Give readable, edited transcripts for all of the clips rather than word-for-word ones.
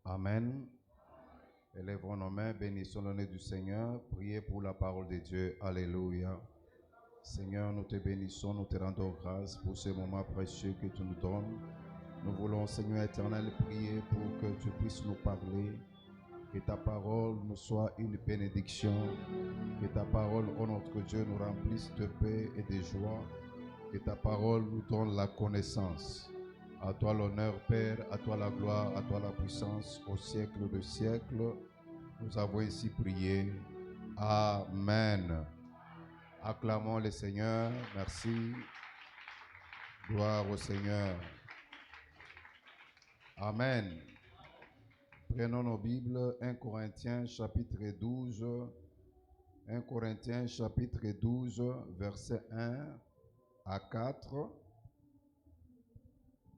Amen. Élèvons nos mains, bénissons le nom du Seigneur, priez pour la parole de Dieu. Alléluia. Seigneur, nous te bénissons, nous te rendons grâce pour ce moment précieux que tu nous donnes. Nous voulons, Seigneur éternel, prier pour que tu puisses nous parler, que ta parole nous soit une bénédiction, que ta parole, ô notre Dieu, nous remplisse de paix et de joie, que ta parole nous donne la connaissance. À toi l'honneur, Père, à toi la gloire, à toi la puissance, au siècle de siècles. Nous avons ici prié. Amen. Acclamons le Seigneur. Merci. Gloire au Seigneur. Amen. Prenons nos Bibles. 1 Corinthiens chapitre 12. 1 Corinthiens chapitre 12, verset 1 à 4.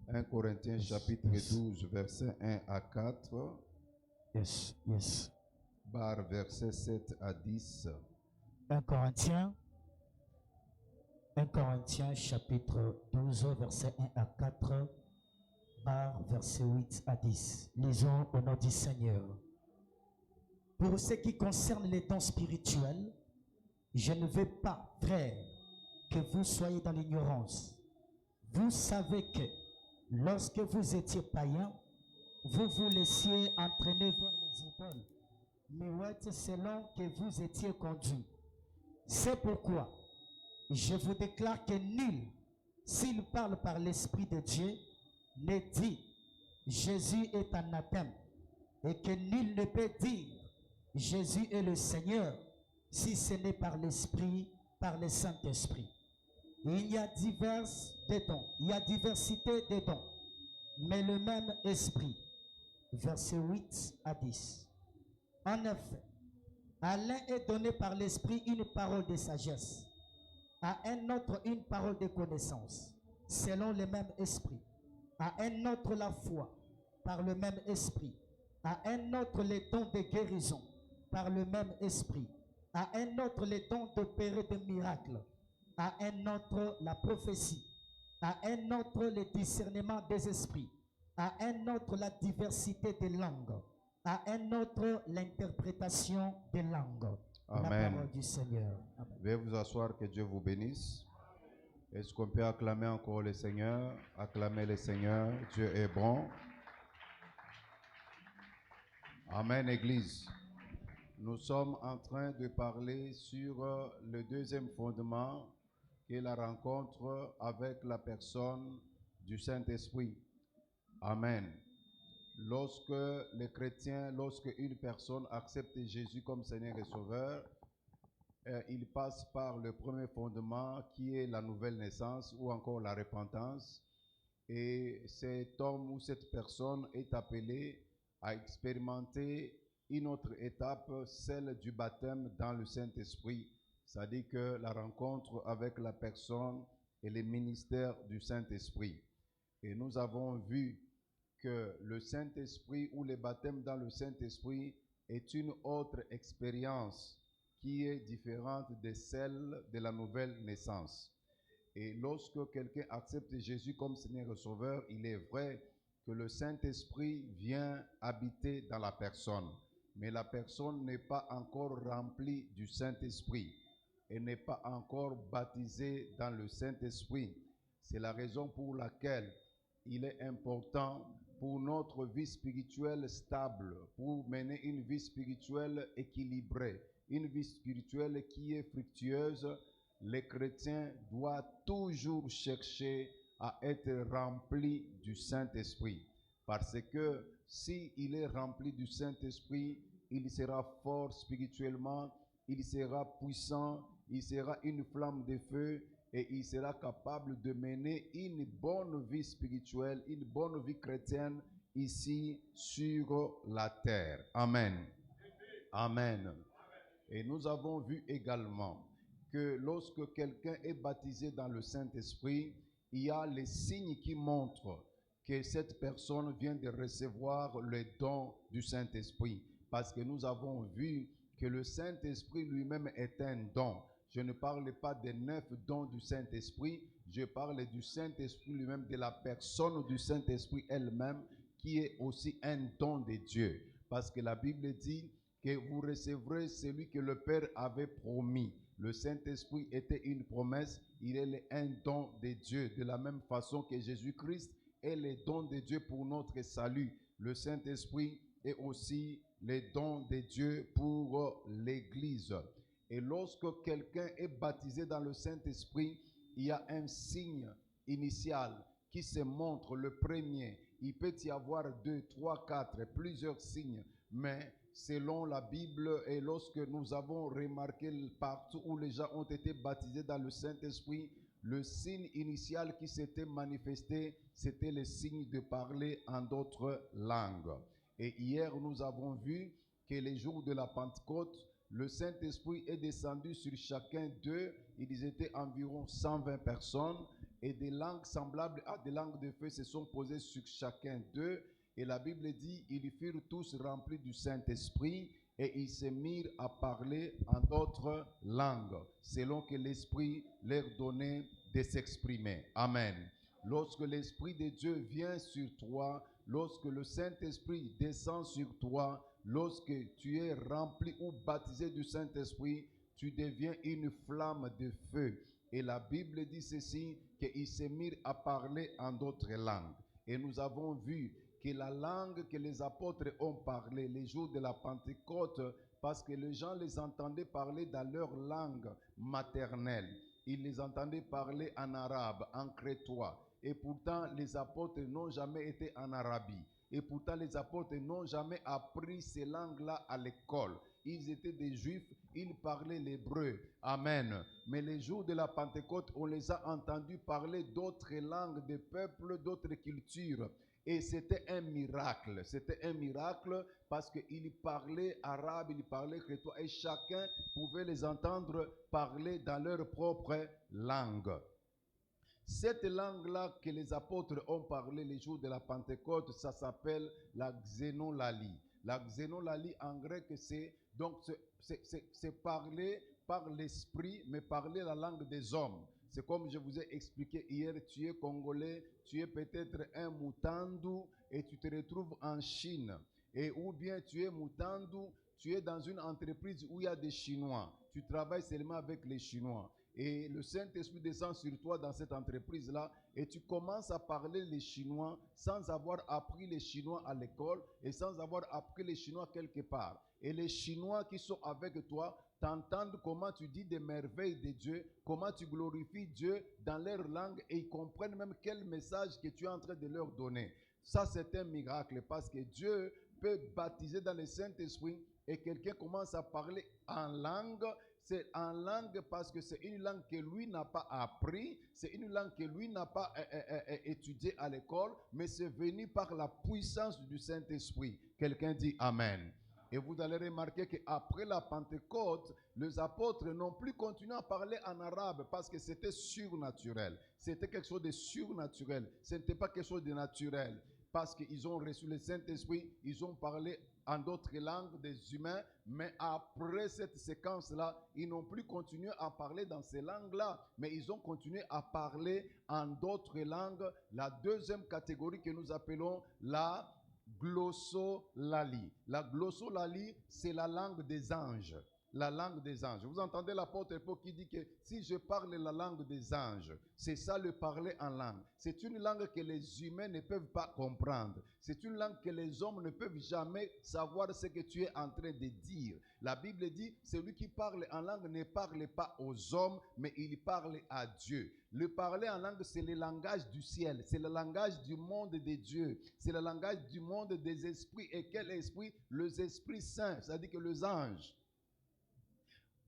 1 Corinthiens chapitre 12, verset 1 à 4. Yes. Barre verset 7 à 10. 1 Corinthiens chapitre 12, verset 1 à 4. Barre verset 8 à 10. Lisons au nom du Seigneur. Pour ce qui concerne les dons spirituels, je ne veux pas, frères, que vous soyez dans l'ignorance. Vous savez que lorsque vous étiez païens, vous vous laissiez entraîner vers les idoles, muettes selon que vous étiez conduits. C'est pourquoi je vous déclare que nul, s'il parle par l'Esprit de Dieu, ne dit Jésus est anathème, et que nul ne peut dire Jésus est le Seigneur, si ce n'est par l'Esprit, par le Saint-Esprit. Il y a diversité de dons, mais le même Esprit. Versets 8 à 10. En effet, à l'un est donné par l'Esprit une parole de sagesse, à un autre une parole de connaissance, selon le même Esprit, à un autre la foi, par le même Esprit, à un autre les dons de guérison, par le même Esprit, à un autre les dons d'opérer des miracles, à un autre la prophétie, à un autre le discernement des esprits, à un autre la diversité des langues, à un autre l'interprétation des langues. Amen. La parole du Seigneur. Amen. Veuillez vous asseoir, que Dieu vous bénisse. Est-ce qu'on peut acclamer encore le Seigneur? Acclamer le Seigneur. Dieu est bon. Amen, Église. Nous sommes en train de parler sur le deuxième fondement, qui est la rencontre avec la personne du Saint-Esprit. Amen. Lorsque les chrétiens, lorsque une personne accepte Jésus comme Seigneur et Sauveur, il passe par le premier fondement qui est la nouvelle naissance ou encore la repentance. Et cet homme ou cette personne est appelé à expérimenter une autre étape, celle du baptême dans le Saint-Esprit. C'est-à-dire que la rencontre avec la personne et le ministère du Saint-Esprit. Et nous avons vu que le Saint-Esprit ou le baptême dans le Saint-Esprit est une autre expérience qui est différente de celle de la nouvelle naissance. Et lorsque quelqu'un accepte Jésus comme Seigneur et Sauveur, il est vrai que le Saint-Esprit vient habiter dans la personne. Mais la personne n'est pas encore remplie du Saint-Esprit et n'est pas encore baptisée dans le Saint-Esprit. C'est la raison pour laquelle il est important pour notre vie spirituelle stable, pour mener une vie spirituelle équilibrée, une vie spirituelle qui est fructueuse. Les chrétiens doivent toujours chercher à être remplis du Saint-Esprit. Parce que s'il est rempli du Saint-Esprit, il sera fort spirituellement, il sera puissant, il sera une flamme de feu et il sera capable de mener une bonne vie spirituelle, une bonne vie chrétienne ici sur la terre. Amen. Amen. Et nous avons vu également que lorsque quelqu'un est baptisé dans le Saint-Esprit, il y a les signes qui montrent que cette personne vient de recevoir le don du Saint-Esprit. Parce que nous avons vu que le Saint-Esprit lui-même est un don. Je ne parle pas des 9 dons du Saint-Esprit, je parle du Saint-Esprit lui-même, de la personne du Saint-Esprit elle-même, qui est aussi un don de Dieu. Parce que la Bible dit que vous recevrez celui que le Père avait promis. Le Saint-Esprit était une promesse, il est un don de Dieu, de la même façon que Jésus-Christ est le don de Dieu pour notre salut. Le Saint-Esprit est aussi le don de Dieu pour l'Église. Et lorsque quelqu'un est baptisé dans le Saint-Esprit, il y a un signe initial qui se montre, le premier. Il peut y avoir 2, 3, 4, plusieurs signes, mais selon la Bible et lorsque nous avons remarqué partout où les gens ont été baptisés dans le Saint-Esprit, le signe initial qui s'était manifesté, c'était le signe de parler en d'autres langues. Et hier, nous avons vu que les jours de la Pentecôte, le Saint-Esprit est descendu sur chacun d'eux. Ils étaient environ 120 personnes et des langues semblables à des langues de feu se sont posées sur chacun d'eux. Et la Bible dit, ils furent tous remplis du Saint-Esprit et ils se mirent à parler en d'autres langues, selon que l'Esprit leur donnait de s'exprimer. Amen. Lorsque l'Esprit de Dieu vient sur toi, lorsque le Saint-Esprit descend sur toi, lorsque tu es rempli ou baptisé du Saint-Esprit, tu deviens une flamme de feu. Et la Bible dit ceci, qu'ils se mirent à parler en d'autres langues. Et nous avons vu que la langue que les apôtres ont parlé les jours de la Pentecôte, parce que les gens les entendaient parler dans leur langue maternelle. Ils les entendaient parler en arabe, en crétois. Et pourtant, les apôtres n'ont jamais été en Arabie. Et pourtant, les apôtres n'ont jamais appris ces langues-là à l'école. Ils étaient des Juifs, ils parlaient l'hébreu. Amen. Mais les jours de la Pentecôte, on les a entendus parler d'autres langues, des peuples, d'autres cultures. Et c'était un miracle. C'était un miracle parce qu'ils parlaient arabe, ils parlaient crétois et chacun pouvait les entendre parler dans leur propre langue. Cette langue-là que les apôtres ont parlé les jours de la Pentecôte, ça s'appelle la xénolalie. La xénolalie en grec, c'est parler par l'esprit, mais parler la langue des hommes. C'est comme je vous ai expliqué hier, tu es congolais, tu es peut-être un Mutandu et tu te retrouves en Chine. Et ou bien tu es Mutandu, tu es dans une entreprise où il y a des Chinois. Tu travailles seulement avec les Chinois. Et le Saint-Esprit descend sur toi dans cette entreprise-là et tu commences à parler les Chinois sans avoir appris les Chinois à l'école et sans avoir appris les Chinois quelque part. Et les Chinois qui sont avec toi t'entendent comment tu dis des merveilles de Dieu, comment tu glorifies Dieu dans leur langue et ils comprennent même quel message que tu es en train de leur donner. Ça, c'est un miracle parce que Dieu peut baptiser dans le Saint-Esprit et quelqu'un commence à parler en langue. C'est en langue parce que c'est une langue que lui n'a pas appris, c'est une langue que lui n'a pas étudiée à l'école, mais c'est venu par la puissance du Saint-Esprit. Quelqu'un dit Amen. Et vous allez remarquer qu'après la Pentecôte, les apôtres n'ont plus continué à parler en arabe parce que c'était surnaturel. C'était quelque chose de surnaturel. Ce n'était pas quelque chose de naturel. Parce qu'ils ont reçu le Saint-Esprit, ils ont parlé en d'autres langues des humains, mais après cette séquence-là, ils n'ont plus continué à parler dans ces langues-là, mais ils ont continué à parler en d'autres langues, la deuxième catégorie que nous appelons la glossolalie. La glossolalie, c'est la langue des anges. La langue des anges. Vous entendez l'apôtre Paul qui dit que si je parle la langue des anges, c'est ça le parler en langue. C'est une langue que les humains ne peuvent pas comprendre. C'est une langue que les hommes ne peuvent jamais savoir ce que tu es en train de dire. La Bible dit, celui qui parle en langue ne parle pas aux hommes, mais il parle à Dieu. Le parler en langue, c'est le langage du ciel. C'est le langage du monde de Dieu. C'est le langage du monde des esprits. Et quel esprit? Les esprits saints, c'est-à-dire que les anges.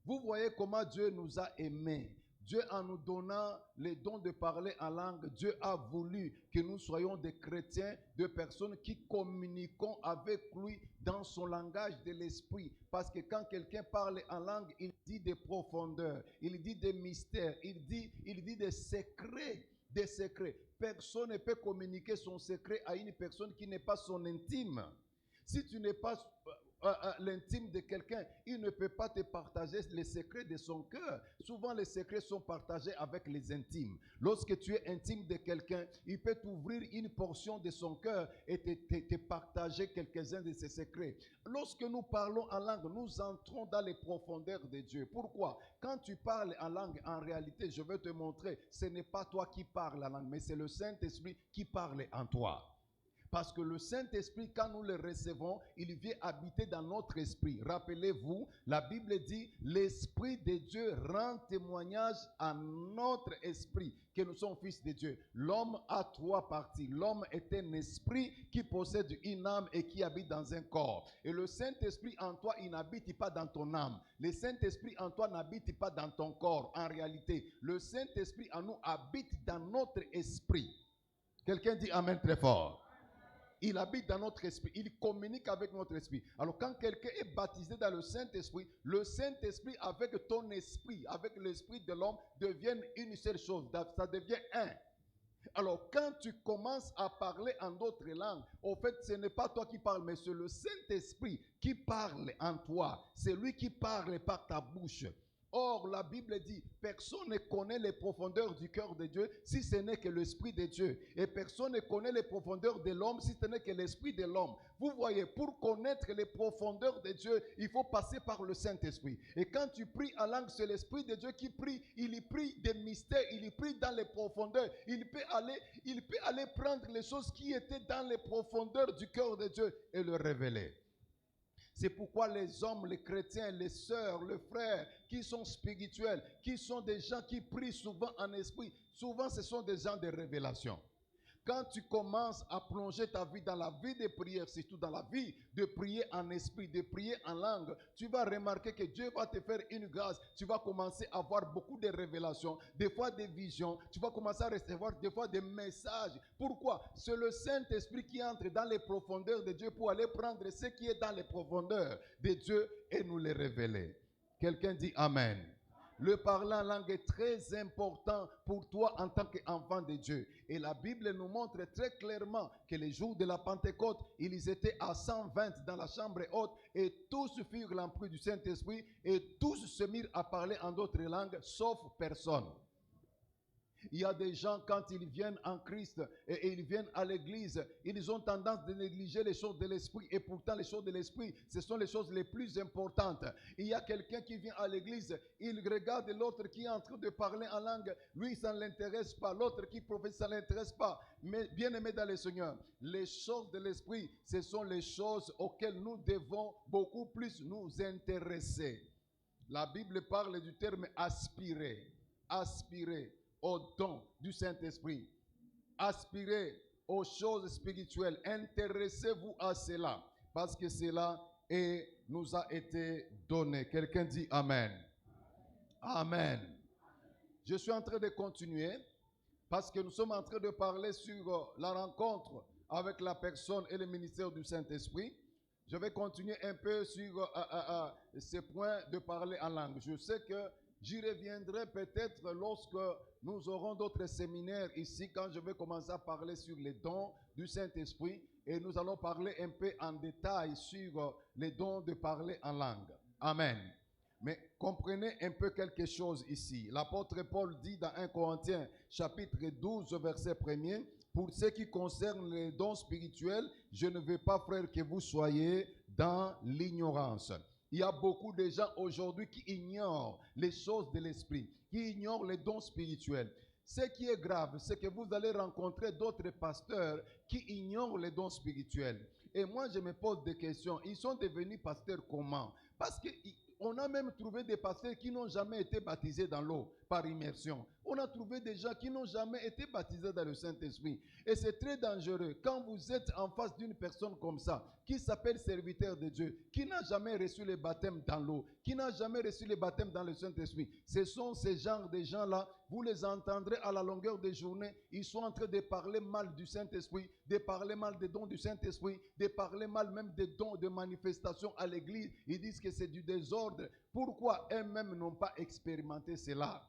Vous voyez comment Dieu nous a aimés. Dieu, en nous donnant les dons de parler en langue, Dieu a voulu que nous soyons des chrétiens, des personnes qui communiquons avec lui dans son langage de l'esprit. Parce que quand quelqu'un parle en langue, il dit des profondeurs, il dit des mystères, il dit des secrets. Des secrets. Personne ne peut communiquer son secret à une personne qui n'est pas son intime. Si tu n'es pas l'intime de quelqu'un, il ne peut pas te partager les secrets de son cœur. Souvent, les secrets sont partagés avec les intimes. Lorsque tu es intime de quelqu'un, il peut t'ouvrir une portion de son cœur et te partager quelques-uns de ses secrets. Lorsque nous parlons en langue, nous entrons dans les profondeurs de Dieu. Pourquoi? Quand tu parles en langue, en réalité, je vais te montrer, ce n'est pas toi qui parles en langue, mais c'est le Saint-Esprit qui parle en toi. Parce que le Saint-Esprit, quand nous le recevons, il vient habiter dans notre esprit. Rappelez-vous, la Bible dit, l'Esprit de Dieu rend témoignage à notre esprit que nous sommes fils de Dieu. L'homme a trois parties. L'homme est un esprit qui possède une âme et qui habite dans un corps. Et le Saint-Esprit en toi, il n'habite pas dans ton âme. Le Saint-Esprit en toi n'habite pas dans ton corps. En réalité, le Saint-Esprit en nous habite dans notre esprit. Quelqu'un dit Amen très fort. Il habite dans notre esprit. Il communique avec notre esprit. Alors quand quelqu'un est baptisé dans le Saint-Esprit avec ton esprit, avec l'esprit de l'homme, deviennent une seule chose. Ça devient un. Alors quand tu commences à parler en d'autres langues, au fait, ce n'est pas toi qui parles, mais c'est le Saint-Esprit qui parle en toi. C'est lui qui parle par ta bouche. Or, la Bible dit, personne ne connaît les profondeurs du cœur de Dieu si ce n'est que l'Esprit de Dieu. Et personne ne connaît les profondeurs de l'homme si ce n'est que l'Esprit de l'homme. Vous voyez, pour connaître les profondeurs de Dieu, il faut passer par le Saint-Esprit. Et quand tu pries en langue, c'est l'Esprit de Dieu qui prie. Il y prie des mystères, il y prie dans les profondeurs. Il peut aller prendre les choses qui étaient dans les profondeurs du cœur de Dieu et le révéler. C'est pourquoi les hommes, les chrétiens, les sœurs, les frères qui sont spirituels, qui sont des gens qui prient souvent en esprit, souvent ce sont des gens de révélation. Quand tu commences à plonger ta vie dans la vie de prière, surtout dans la vie de prier en esprit, de prier en langue, tu vas remarquer que Dieu va te faire une grâce. Tu vas commencer à avoir beaucoup de révélations, des fois des visions. Tu vas commencer à recevoir des fois des messages. Pourquoi? C'est le Saint-Esprit qui entre dans les profondeurs de Dieu pour aller prendre ce qui est dans les profondeurs de Dieu et nous les révéler. Quelqu'un dit Amen. Le parler en langue est très important pour toi en tant qu'enfant de Dieu. Et la Bible nous montre très clairement que les jours de la Pentecôte, ils étaient à 120 dans la chambre haute et tous furent l'empris du Saint-Esprit et tous se mirent à parler en d'autres langues, sauf personne. Il y a des gens, quand ils viennent en Christ et ils viennent à l'église, ils ont tendance de négliger les choses de l'esprit. Et pourtant, les choses de l'esprit, ce sont les choses les plus importantes. Il y a quelqu'un qui vient à l'église, il regarde l'autre qui est en train de parler en langue. Lui, ça ne l'intéresse pas. L'autre qui prophétise, ça ne l'intéresse pas. Mais bien aimé dans le Seigneur, les choses de l'esprit, ce sont les choses auxquelles nous devons beaucoup plus nous intéresser. La Bible parle du terme aspirer. Aspirer au don du Saint-Esprit. Aspirez aux choses spirituelles. Intéressez-vous à cela. Parce que cela nous a été donné. Quelqu'un dit Amen. Amen. Je suis en train de continuer parce que nous sommes en train de parler sur la rencontre avec la personne et le ministère du Saint-Esprit. Je vais continuer un peu sur ce point de parler en langue. Je sais que j'y reviendrai peut-être lorsque nous aurons d'autres séminaires ici, quand je vais commencer à parler sur les dons du Saint-Esprit et nous allons parler un peu en détail sur les dons de parler en langue. Amen. Mais comprenez un peu quelque chose ici. L'apôtre Paul dit dans 1 Corinthiens chapitre 12 verset 1er, pour ce qui concerne les dons spirituels, je ne veux pas, frère, que vous soyez dans l'ignorance. Il y a beaucoup de gens aujourd'hui qui ignorent les choses de l'esprit, qui ignorent les dons spirituels. Ce qui est grave, c'est que vous allez rencontrer d'autres pasteurs qui ignorent les dons spirituels. Et moi, je me pose des questions. Ils sont devenus pasteurs comment? Parce que On a même trouvé des pasteurs qui n'ont jamais été baptisés dans l'eau par immersion. On a trouvé des gens qui n'ont jamais été baptisés dans le Saint-Esprit. Et c'est très dangereux. Quand vous êtes en face d'une personne comme ça, qui s'appelle serviteur de Dieu, qui n'a jamais reçu le baptême dans l'eau, qui n'a jamais reçu le baptême dans le Saint-Esprit, ce sont ces genres de gens-là, vous les entendrez à la longueur des journées, ils sont en train de parler mal du Saint-Esprit, de parler mal des dons du Saint-Esprit, de parler mal même des dons de manifestation à l'Église. Ils disent que c'est du désordre. Pourquoi eux-mêmes n'ont pas expérimenté cela?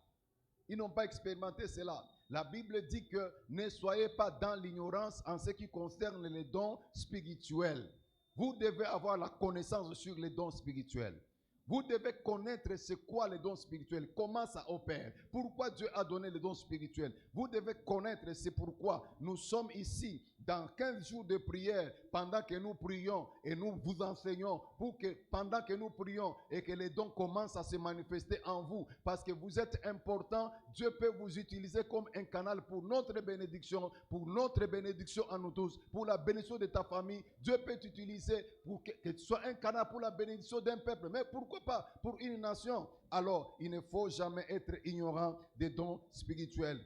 Ils n'ont pas expérimenté cela. La Bible dit que ne soyez pas dans l'ignorance en ce qui concerne les dons spirituels. Vous devez avoir la connaissance sur les dons spirituels. Vous devez connaître c'est quoi les dons spirituels, comment ça opère, pourquoi Dieu a donné les dons spirituels. Vous devez connaître, c'est pourquoi nous sommes ici dans 15 jours de prière, pendant que nous prions et nous vous enseignons, pour que pendant que nous prions et que les dons commencent à se manifester en vous, parce que vous êtes important, Dieu peut vous utiliser comme un canal pour notre bénédiction à nous tous, pour la bénédiction de ta famille. Dieu peut t'utiliser pour que tu sois un canal pour la bénédiction d'un peuple, mais pourquoi pas pour une nation? Alors, il ne faut jamais être ignorant des dons spirituels.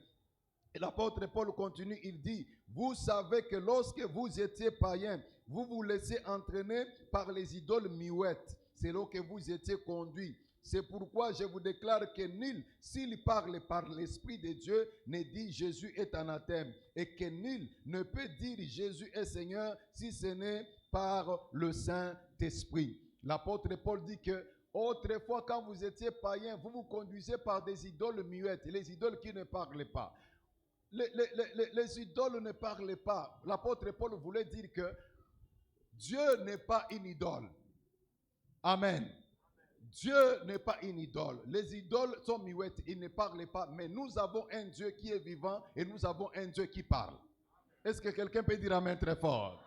Et l'apôtre Paul continue, il dit, vous savez que lorsque vous étiez païens, vous vous laissez entraîner par les idoles muettes. C'est là que vous étiez conduits. C'est pourquoi je vous déclare que nul, s'il parle par l'Esprit de Dieu, ne dit Jésus est anathème. Et que nul ne peut dire Jésus est Seigneur si ce n'est par le Saint-Esprit. L'apôtre Paul dit que autrefois, quand vous étiez païens, vous vous conduisez par des idoles muettes, les idoles qui ne parlent pas. Les idoles ne parlent pas. L'apôtre Paul voulait dire que Dieu n'est pas une idole. Amen. Dieu n'est pas une idole. Les idoles sont muettes, ils ne parlent pas, mais nous avons un Dieu qui est vivant et nous avons un Dieu qui parle. Est-ce que quelqu'un peut dire amen très fort?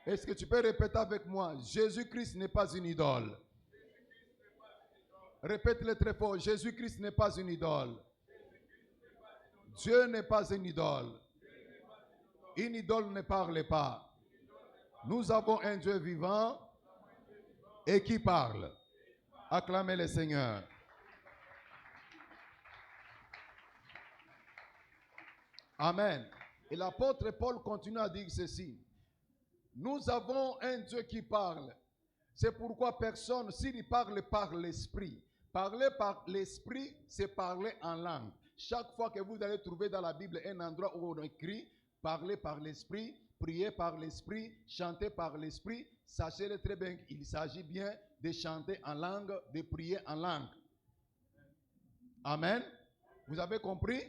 Est-ce que tu peux répéter avec moi? Jésus-Christ n'est pas une idole. Répète-le très fort. Jésus-Christ n'est pas une idole. Dieu n'est pas une idole. Une idole ne parle pas. Nous avons un Dieu vivant et qui parle. Acclamez le Seigneur. Amen. Et l'apôtre Paul continue à dire ceci. Nous avons un Dieu qui parle. C'est pourquoi personne, s'il parle par l'Esprit, parler par l'Esprit, c'est parler en langue. Chaque fois que vous allez trouver dans la Bible un endroit où on écrit parler par l'Esprit, prier par l'Esprit, chanter par l'Esprit, sachez-le très bien qu'il s'agit bien de chanter en langue, de prier en langue. Amen. Vous avez compris?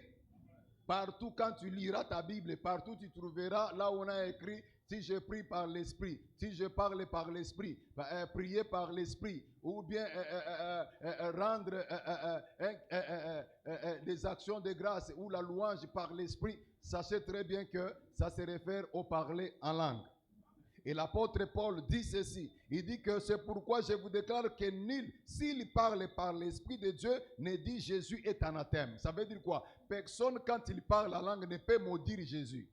Partout quand tu liras ta Bible, partout tu trouveras là où on a écrit si je prie par l'Esprit, si je parle par l'Esprit, prier par l'Esprit, ou bien rendre des actions de grâce ou la louange par l'Esprit, sachez très bien que ça se réfère au parler en langue. Et l'apôtre Paul dit ceci, il dit que c'est pourquoi je vous déclare que nul, s'il parle par l'Esprit de Dieu, ne dit Jésus est anathème. Ça veut dire quoi? Personne, quand il parle la langue, ne peut maudire Jésus.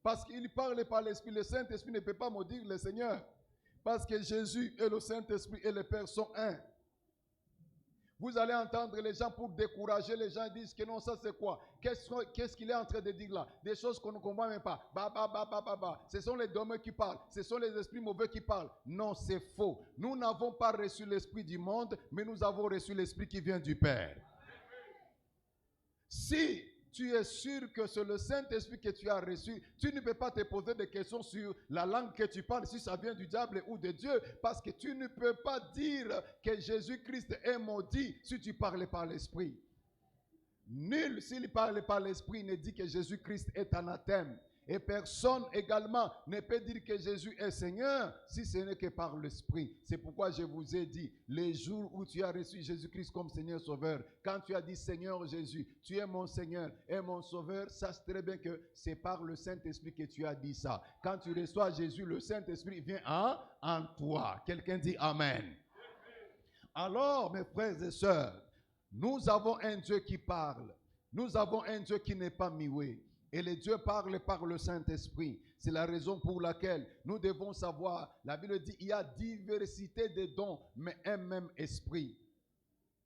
Parce qu'il parle par l'Esprit, le Saint-Esprit ne peut pas maudire le Seigneur. Parce que Jésus et le Saint-Esprit et le Père sont un. Vous allez entendre les gens pour décourager les gens, ils disent que non, ça c'est quoi? Qu'est-ce qu'il est en train de dire là? Des choses qu'on ne comprend même pas. Ce sont les démons qui parlent. Ce sont les esprits mauvais qui parlent. Non, c'est faux. Nous n'avons pas reçu l'esprit du monde, mais nous avons reçu l'esprit qui vient du Père. Si tu es sûr que c'est le Saint-Esprit que tu as reçu, tu ne peux pas te poser des questions sur la langue que tu parles, si ça vient du diable ou de Dieu, parce que tu ne peux pas dire que Jésus-Christ est maudit si tu parles par l'Esprit. Nul, s'il parle par l'Esprit, ne dit que Jésus-Christ est anathème. Et personne également ne peut dire que Jésus est Seigneur si ce n'est que par l'Esprit. C'est pourquoi je vous ai dit, les jours où tu as reçu Jésus-Christ comme Seigneur Sauveur, quand tu as dit Seigneur Jésus, tu es mon Seigneur et mon Sauveur, sache très bien que c'est par le Saint-Esprit que tu as dit ça. Quand tu reçois Jésus, le Saint-Esprit vient en toi. Quelqu'un dit Amen. Alors, mes frères et sœurs, nous avons un Dieu qui parle. Nous avons un Dieu qui n'est pas muet. Et les dieux parlent par le Saint-Esprit. C'est la raison pour laquelle nous devons savoir, la Bible dit, il y a diversité de dons, mais un même esprit.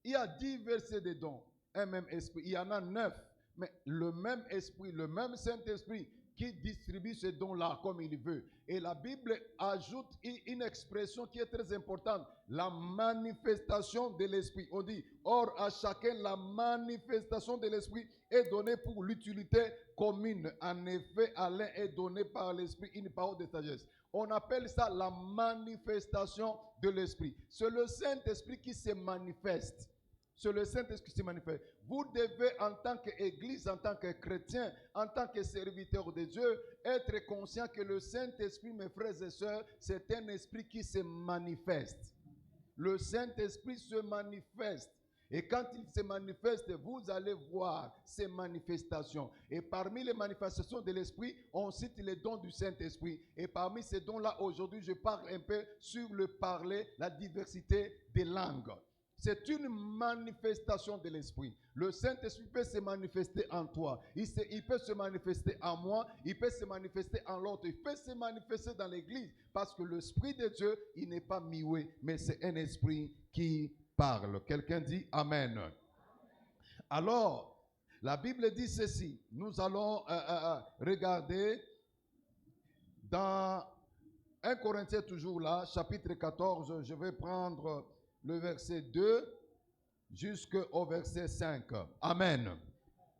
Il y a diversité de dons, un même esprit. Il y en a 9, mais le même esprit, le même Saint-Esprit qui distribue ces dons-là comme il veut. Et la Bible ajoute une expression qui est très importante, la manifestation de l'esprit. On dit, or à chacun la manifestation de l'esprit est donnée pour l'utilité commune. En effet, à l'un est donné par l'esprit une parole de sagesse. On appelle ça la manifestation de l'esprit. C'est le Saint-Esprit qui se manifeste. C'est le Saint-Esprit qui se manifeste. Vous devez, en tant qu'Église, en tant que chrétien, en tant que serviteur de Dieu, être conscient que le Saint-Esprit, mes frères et sœurs, c'est un esprit qui se manifeste. Le Saint-Esprit se manifeste. Et quand il se manifeste, vous allez voir ces manifestations. Et parmi les manifestations de l'Esprit, on cite les dons du Saint-Esprit. Et parmi ces dons-là, aujourd'hui, je parle un peu sur le parler, la diversité des langues. C'est une manifestation de l'Esprit. Le Saint-Esprit peut se manifester en toi. Il peut se manifester en moi. Il peut se manifester en l'autre. Il peut se manifester dans l'Église. Parce que l'Esprit de Dieu, il n'est pas mioué, mais c'est un esprit qui parle. Quelqu'un dit Amen. Alors, la Bible dit ceci. Nous allons regarder dans 1 Corinthiens toujours là, chapitre 14. Je vais prendre le verset 2 jusqu'au verset 5. Amen.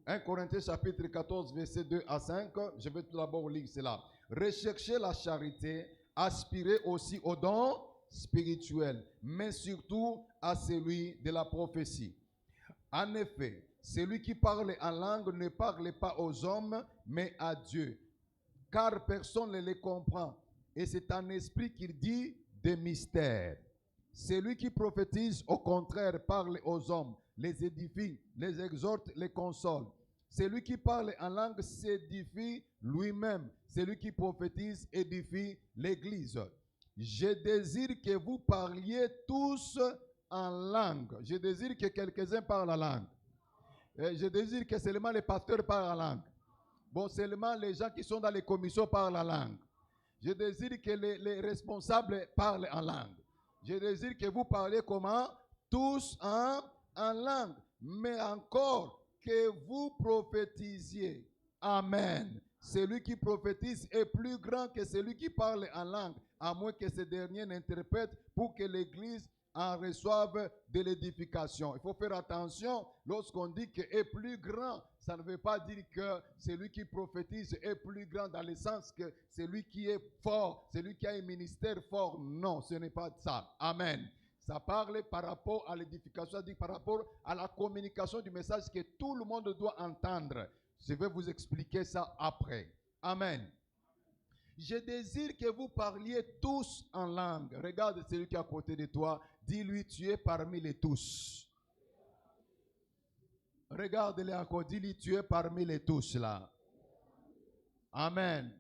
1 Corinthiens chapitre 14, verset 2 à 5. Je vais tout d'abord lire cela. Recherchez la charité, aspirez aussi aux dons spirituels, mais surtout à celui de la prophétie. En effet, celui qui parle en langue ne parle pas aux hommes, mais à Dieu, car personne ne les comprend. Et c'est en esprit qu'il dit des mystères. Celui qui prophétise, au contraire, parle aux hommes, les édifie, les exhorte, les console. Celui qui parle en langue s'édifie lui-même. Celui qui prophétise édifie l'Église. Je désire que vous parliez tous en langue. Je désire que quelques-uns parlent la langue. Et je désire que seulement les pasteurs parlent la langue. Bon, seulement les gens qui sont dans les commissions parlent la langue. Je désire que les responsables parlent en langue. Je désire que vous parliez comment? Tous en langue. Mais encore, que vous prophétisiez. Amen. Celui qui prophétise est plus grand que celui qui parle en langue, à moins que ce dernier n'interprète pour que l'Église en reçoive de l'édification. Il faut faire attention lorsqu'on dit qu'il est plus grand. Ça ne veut pas dire que celui qui prophétise est plus grand dans le sens que celui qui est fort, celui qui a un ministère fort. Non, ce n'est pas ça. Amen. Ça parle par rapport à l'édification, c'est-à-dire par rapport à la communication du message que tout le monde doit entendre. Je vais vous expliquer ça après. Amen. Je désire que vous parliez tous en langue. Regarde celui qui est à côté de toi. Dis-lui, tu es parmi les tous. Regarde-le encore. Dis-lui, tu es parmi les tous là. Amen.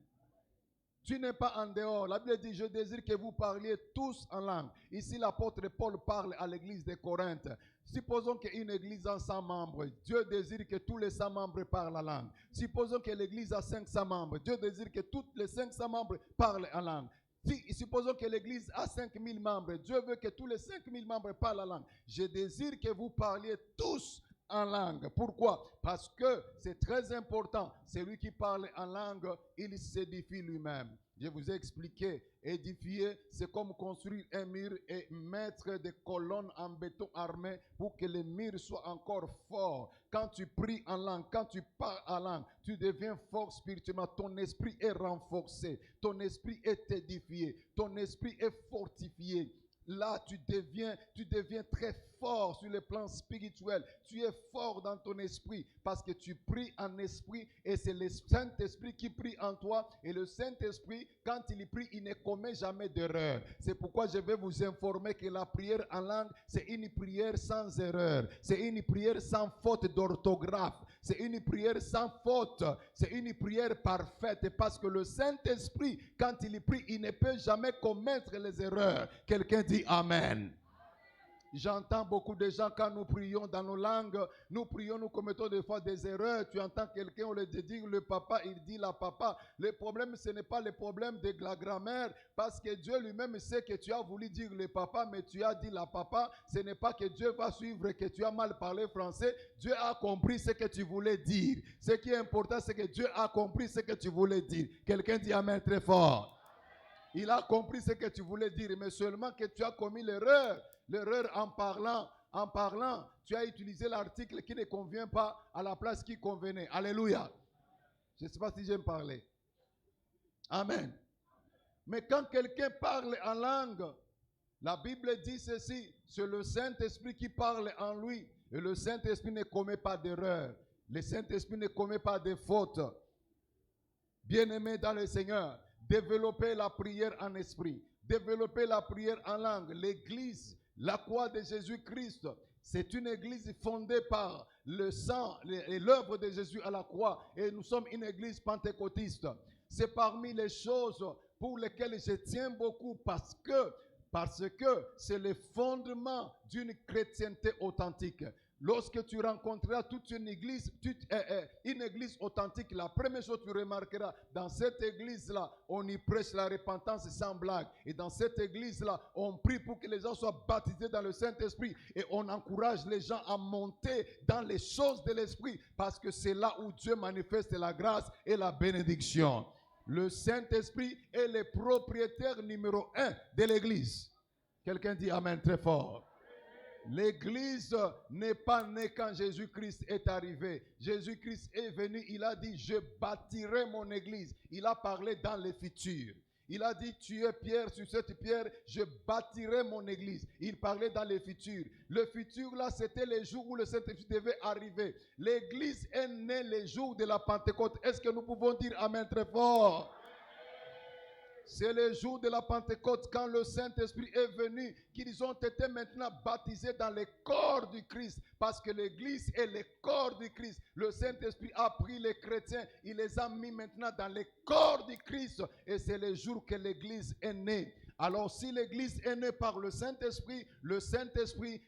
Tu n'es pas en dehors. La Bible dit, je désire que vous parliez tous en langue. Ici, l'apôtre Paul parle à l'église de Corinthe. Supposons qu'une église a 100 membres. Dieu désire que tous les 100 membres parlent la langue. Supposons que l'église a 500 membres. Dieu désire que tous les 500 membres parlent en langue. Supposons que l'église a 5000 membres. Dieu veut que tous les 5000 membres parlent la langue. Je désire que vous parliez tous en langue. Pourquoi? Parce que c'est très important. Celui qui parle en langue, il s'édifie lui-même. Je vous ai expliqué. Édifier, c'est comme construire un mur et mettre des colonnes en béton armé pour que le mur soit encore fort. Quand tu pries en langue, quand tu parles en langue, tu deviens fort spirituellement. Ton esprit est renforcé. Ton esprit est édifié. Ton esprit est fortifié. Là, tu deviens très fort sur le plan spirituel. Tu es fort dans ton esprit parce que tu pries en esprit et c'est le Saint-Esprit qui prie en toi. Et le Saint-Esprit, quand il prie, il ne commet jamais d'erreur. C'est pourquoi je vais vous informer que la prière en langue, c'est une prière sans erreur. C'est une prière sans faute d'orthographe. C'est une prière sans faute. C'est une prière parfaite parce que le Saint-Esprit, quand il prie, il ne peut jamais commettre les erreurs. Quelqu'un dit Amen. J'entends beaucoup de gens quand nous prions dans nos langues, nous prions, nous commettons des fois des erreurs. Tu entends quelqu'un, on le dit le papa, il dit la papa. Le problème, ce n'est pas le problème de la grammaire, parce que Dieu lui-même sait que tu as voulu dire le papa, mais tu as dit la papa. Ce n'est pas que Dieu va suivre que tu as mal parlé français. Dieu a compris ce que tu voulais dire. Ce qui est important, c'est que Dieu a compris ce que tu voulais dire. Quelqu'un dit amen très fort. Il a compris ce que tu voulais dire, mais seulement que tu as commis l'erreur. L'erreur en parlant, tu as utilisé l'article qui ne convient pas à la place qui convenait. Alléluia. Je ne sais pas si j'aime parler. Amen. Mais quand quelqu'un parle en langue, la Bible dit ceci, c'est le Saint-Esprit qui parle en lui. Et le Saint-Esprit ne commet pas d'erreur. Le Saint-Esprit ne commet pas de fautes. Bien-aimés dans le Seigneur, développez la prière en esprit, développez la prière en langue. L'église, la croix de Jésus-Christ, c'est une église fondée par le sang et l'œuvre de Jésus à la croix. Et nous sommes une église pentecôtiste. C'est parmi les choses pour lesquelles je tiens beaucoup parce que c'est le fondement d'une chrétienté authentique. Lorsque tu rencontreras toute une église authentique, la première chose que tu remarqueras, dans cette église-là, on y prêche la repentance sans blague. Et dans cette église-là, on prie pour que les gens soient baptisés dans le Saint-Esprit. Et on encourage les gens à monter dans les choses de l'Esprit, parce que c'est là où Dieu manifeste la grâce et la bénédiction. Le Saint-Esprit est le propriétaire numéro 1 de l'église. Quelqu'un dit amen très fort. L'église n'est pas née quand Jésus-Christ est arrivé. Jésus-Christ est venu, il a dit, je bâtirai mon église. Il a parlé dans le futur. Il a dit, tu es pierre, sur cette pierre, je bâtirai mon église. Il parlait dans le futur. Le futur, là, c'était les jours où le Saint-Esprit devait arriver. L'église est née les jours de la Pentecôte. Est-ce que nous pouvons dire amen très fort? C'est le jour de la Pentecôte, quand le Saint-Esprit est venu, qu'ils ont été maintenant baptisés dans le corps du Christ. Parce que l'Église est le corps du Christ. Le Saint-Esprit a pris les chrétiens, il les a mis maintenant dans le corps du Christ. Et c'est le jour que l'Église est née. Alors si l'Église est née par le Saint-Esprit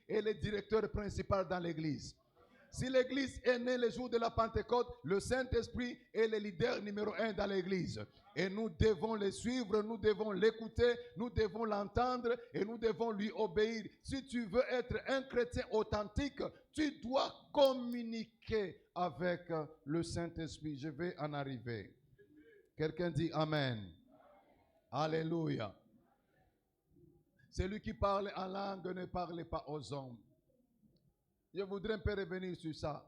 est le directeur principal dans l'Église. Si l'Église est née le jour de la Pentecôte, le Saint-Esprit est le leader numéro 1 dans l'Église. Et nous devons le suivre, nous devons l'écouter, nous devons l'entendre et nous devons lui obéir. Si tu veux être un chrétien authentique, tu dois communiquer avec le Saint-Esprit. Je vais en arriver. Quelqu'un dit amen. Alléluia. Celui qui parle en langue ne parle pas aux hommes. Je voudrais un peu revenir sur ça.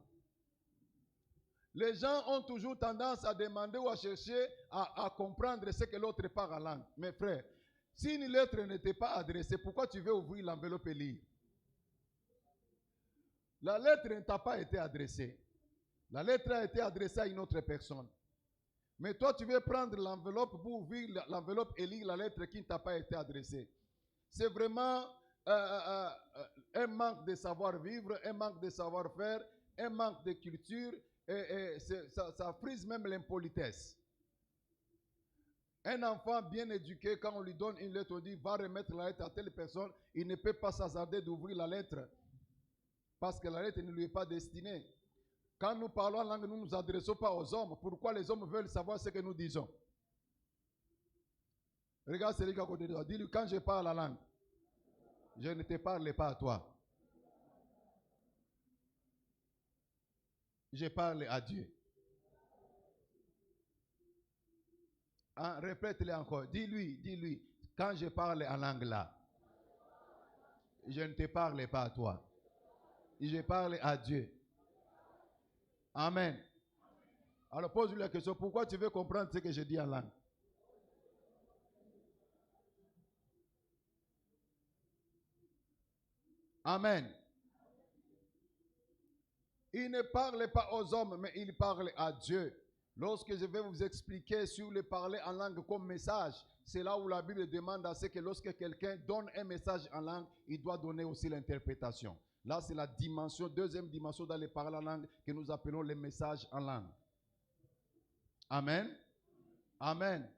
Les gens ont toujours tendance à demander ou à chercher à comprendre ce que l'autre parle en langue. Mes frères, si une lettre n'était pas adressée, pourquoi tu veux ouvrir l'enveloppe et lire? La lettre ne t'a pas été adressée. La lettre a été adressée à une autre personne. Mais toi, tu veux prendre l'enveloppe pour ouvrir l'enveloppe et lire la lettre qui ne t'a pas été adressée. C'est vraiment un manque de savoir-vivre, un manque de savoir-faire, un manque de culture, et ça frise même l'impolitesse. Un enfant bien éduqué, quand on lui donne une lettre, on dit va remettre la lettre à telle personne, il ne peut pas s'hasarder d'ouvrir la lettre, parce que la lettre ne lui est pas destinée. Quand nous parlons en langue, nous ne nous adressons pas aux hommes. Pourquoi les hommes veulent savoir ce que nous disons? Regarde celui qui est à côté de toi. Dis-lui, quand je parle la langue, je ne te parle pas à toi. Je parle à Dieu. Hein, répète-le encore. Dis-lui, quand je parle en langue là, je ne te parle pas à toi. Je parle à Dieu. Amen. Alors pose-lui la question, pourquoi tu veux comprendre ce que je dis en langue? Amen. Il ne parle pas aux hommes, mais il parle à Dieu. Lorsque je vais vous expliquer sur le parler en langue comme message, c'est là où la Bible demande à ce que lorsque quelqu'un donne un message en langue, il doit donner aussi l'interprétation. Là, c'est la dimension, deuxième dimension dans les paroles en langue que nous appelons les messages en langue. Amen. Amen.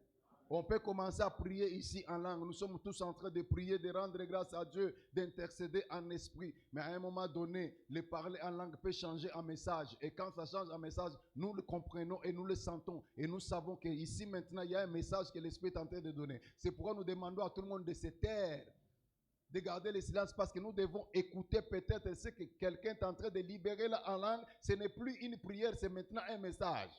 On peut commencer à prier ici en langue. Nous sommes tous en train de prier, de rendre grâce à Dieu, d'intercéder en esprit. Mais à un moment donné, le parler en langue peut changer en message. Et quand ça change en message, nous le comprenons et nous le sentons. Et nous savons qu'ici maintenant, il y a un message que l'Esprit est en train de donner. C'est pourquoi nous demandons à tout le monde de se taire, de garder le silence, parce que nous devons écouter peut-être ce que quelqu'un est en train de libérer là en langue. Ce n'est plus une prière, c'est maintenant un message.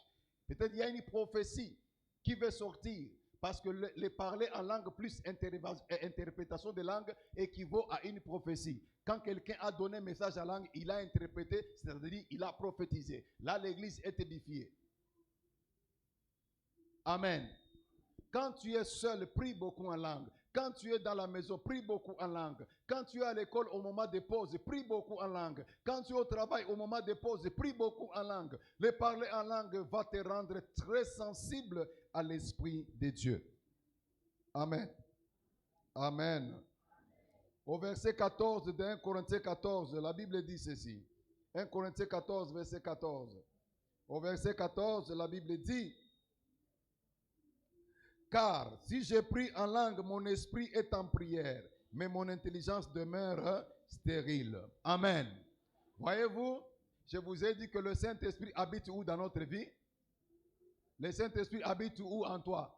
Peut-être il y a une prophétie qui veut sortir. Parce que le parler en langue plus interprétation de langue équivaut à une prophétie. Quand quelqu'un a donné un message en langue, il a interprété, c'est-à-dire il a prophétisé. Là, l'église est édifiée. Amen. Quand tu es seul, prie beaucoup en langue. Quand tu es dans la maison, prie beaucoup en langue. Quand tu es à l'école au moment de pause, prie beaucoup en langue. Quand tu es au travail au moment de pause, prie beaucoup en langue. Le parler en langue va te rendre très sensible à l'Esprit de Dieu. Amen. Amen. Au verset 14 de 1 Corinthiens 14, la Bible dit ceci. 1 Corinthiens 14, verset 14. Au verset 14, la Bible dit: car si je prie en langue, mon esprit est en prière, mais mon intelligence demeure stérile. Amen. Voyez-vous, je vous ai dit que le Saint-Esprit habite où dans notre vie? Le Saint-Esprit habite où en toi?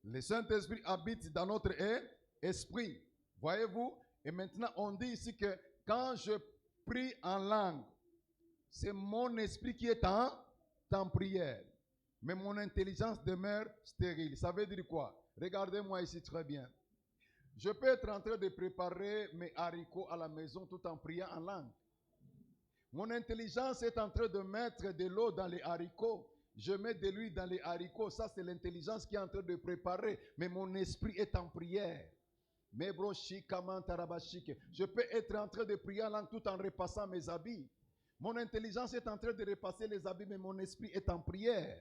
Le Saint-Esprit habite dans notre esprit. Voyez-vous? Et maintenant, on dit ici que quand je prie en langue, c'est mon esprit qui est en prière. Mais mon intelligence demeure stérile. Ça veut dire quoi? Regardez-moi ici très bien. Je peux être en train de préparer mes haricots à la maison tout en priant en langue. Mon intelligence est en train de mettre de l'eau dans les haricots. Je mets de l'huile dans les haricots. Ça, c'est l'intelligence qui est en train de préparer. Mais mon esprit est en prière. Je peux être en train de prier en langue tout en repassant mes habits. Mon intelligence est en train de repasser les habits, mais mon esprit est en prière.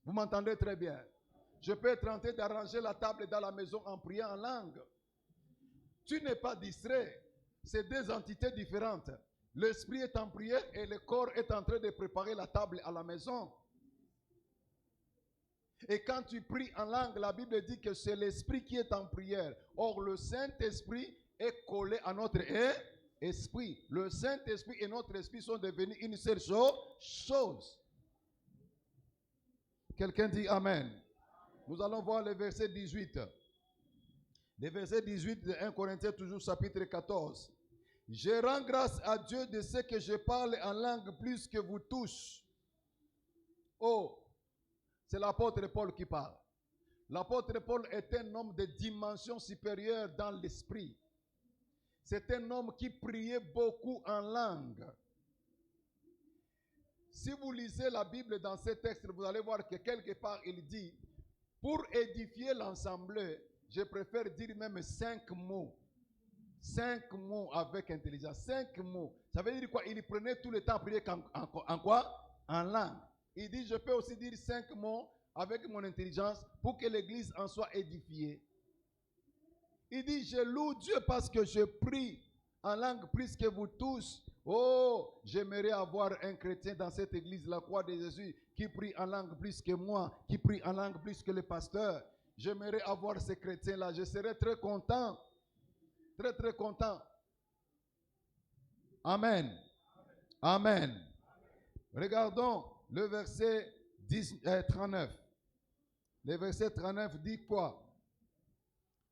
Vous m'entendez très bien? Je peux être en train d'arranger la table dans la maison en priant en langue. Tu n'es pas distrait. C'est deux entités différentes. L'esprit est en prière et le corps est en train de préparer la table à la maison. Et quand tu pries en langue, la Bible dit que c'est l'esprit qui est en prière. Or, le Saint-Esprit est collé à notre esprit. Le Saint-Esprit et notre esprit sont devenus une seule chose. Quelqu'un dit Amen. Nous allons voir le verset 18. Le verset 18 de 1 Corinthiens, toujours chapitre 14. Je rends grâce à Dieu de ce que je parle en langue plus que vous tous. Oh, c'est l'apôtre Paul qui parle. L'apôtre Paul est un homme de dimension supérieure dans l'esprit. C'est un homme qui priait beaucoup en langue. Si vous lisez la Bible dans ce texte, vous allez voir que quelque part il dit, pour édifier l'ensemble, je préfère dire même 5 mots. 5 mots avec intelligence. 5 mots. Ça veut dire quoi? Il prenait tout le temps à prier en quoi? En langue. Il dit, je peux aussi dire 5 mots avec mon intelligence pour que l'église en soit édifiée. Il dit, je loue Dieu parce que je prie en langue plus que vous tous. Oh, j'aimerais avoir un chrétien dans cette église, la croix de Jésus, qui prie en langue plus que moi, qui prie en langue plus que le pasteur. J'aimerais avoir ce chrétien-là. Je serais très content. Très, très content. Amen. Amen. Regardons le verset 39. Le verset 39 dit quoi?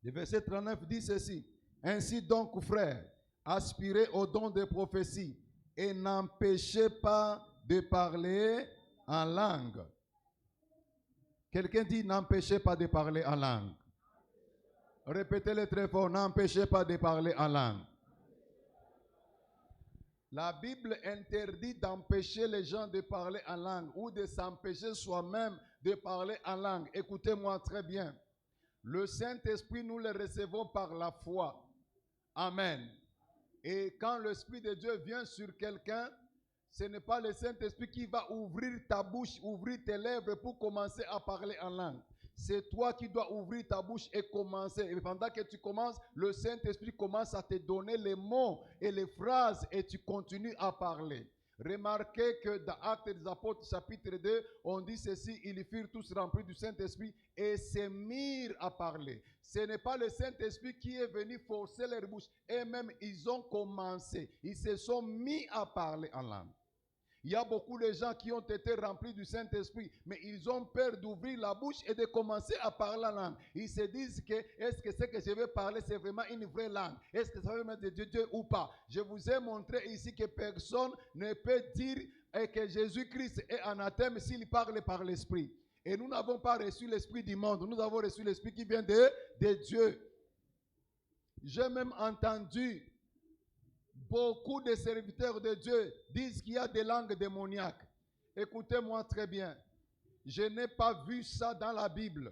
Le verset 39 dit ceci. Ainsi donc, frères, aspirez au don de prophétie et n'empêchez pas de parler en langue. Quelqu'un dit n'empêchez pas de parler en langue. Répétez-le très fort, n'empêchez pas de parler en langue. La Bible interdit d'empêcher les gens de parler en langue ou de s'empêcher soi-même de parler en langue. Écoutez-moi très bien. Le Saint-Esprit, nous le recevons par la foi. Amen. Et quand l'Esprit de Dieu vient sur quelqu'un, ce n'est pas le Saint-Esprit qui va ouvrir ta bouche, ouvrir tes lèvres pour commencer à parler en langue. C'est toi qui dois ouvrir ta bouche et commencer. Et pendant que tu commences, le Saint-Esprit commence à te donner les mots et les phrases et tu continues à parler. Remarquez que dans Actes des Apôtres, chapitre 2, on dit ceci, ils furent tous remplis du Saint-Esprit et se mirent à parler. Ce n'est pas le Saint-Esprit qui est venu forcer leur bouche. Eux-mêmes, ils ont commencé. Ils se sont mis à parler en langue. Il y a beaucoup de gens qui ont été remplis du Saint-Esprit, mais ils ont peur d'ouvrir la bouche et de commencer à parler en langue. Ils se disent que, est-ce que ce que je vais parler, c'est vraiment une vraie langue? Est-ce que ça veut mettre de Dieu ou pas? Je vous ai montré ici que personne ne peut dire que Jésus-Christ est anathème s'il parle par l'Esprit. Et nous n'avons pas reçu l'Esprit du monde, nous avons reçu l'Esprit qui vient de Dieu. J'ai même entendu beaucoup de serviteurs de Dieu disent qu'il y a des langues démoniaques. Écoutez-moi très bien. Je n'ai pas vu ça dans la Bible.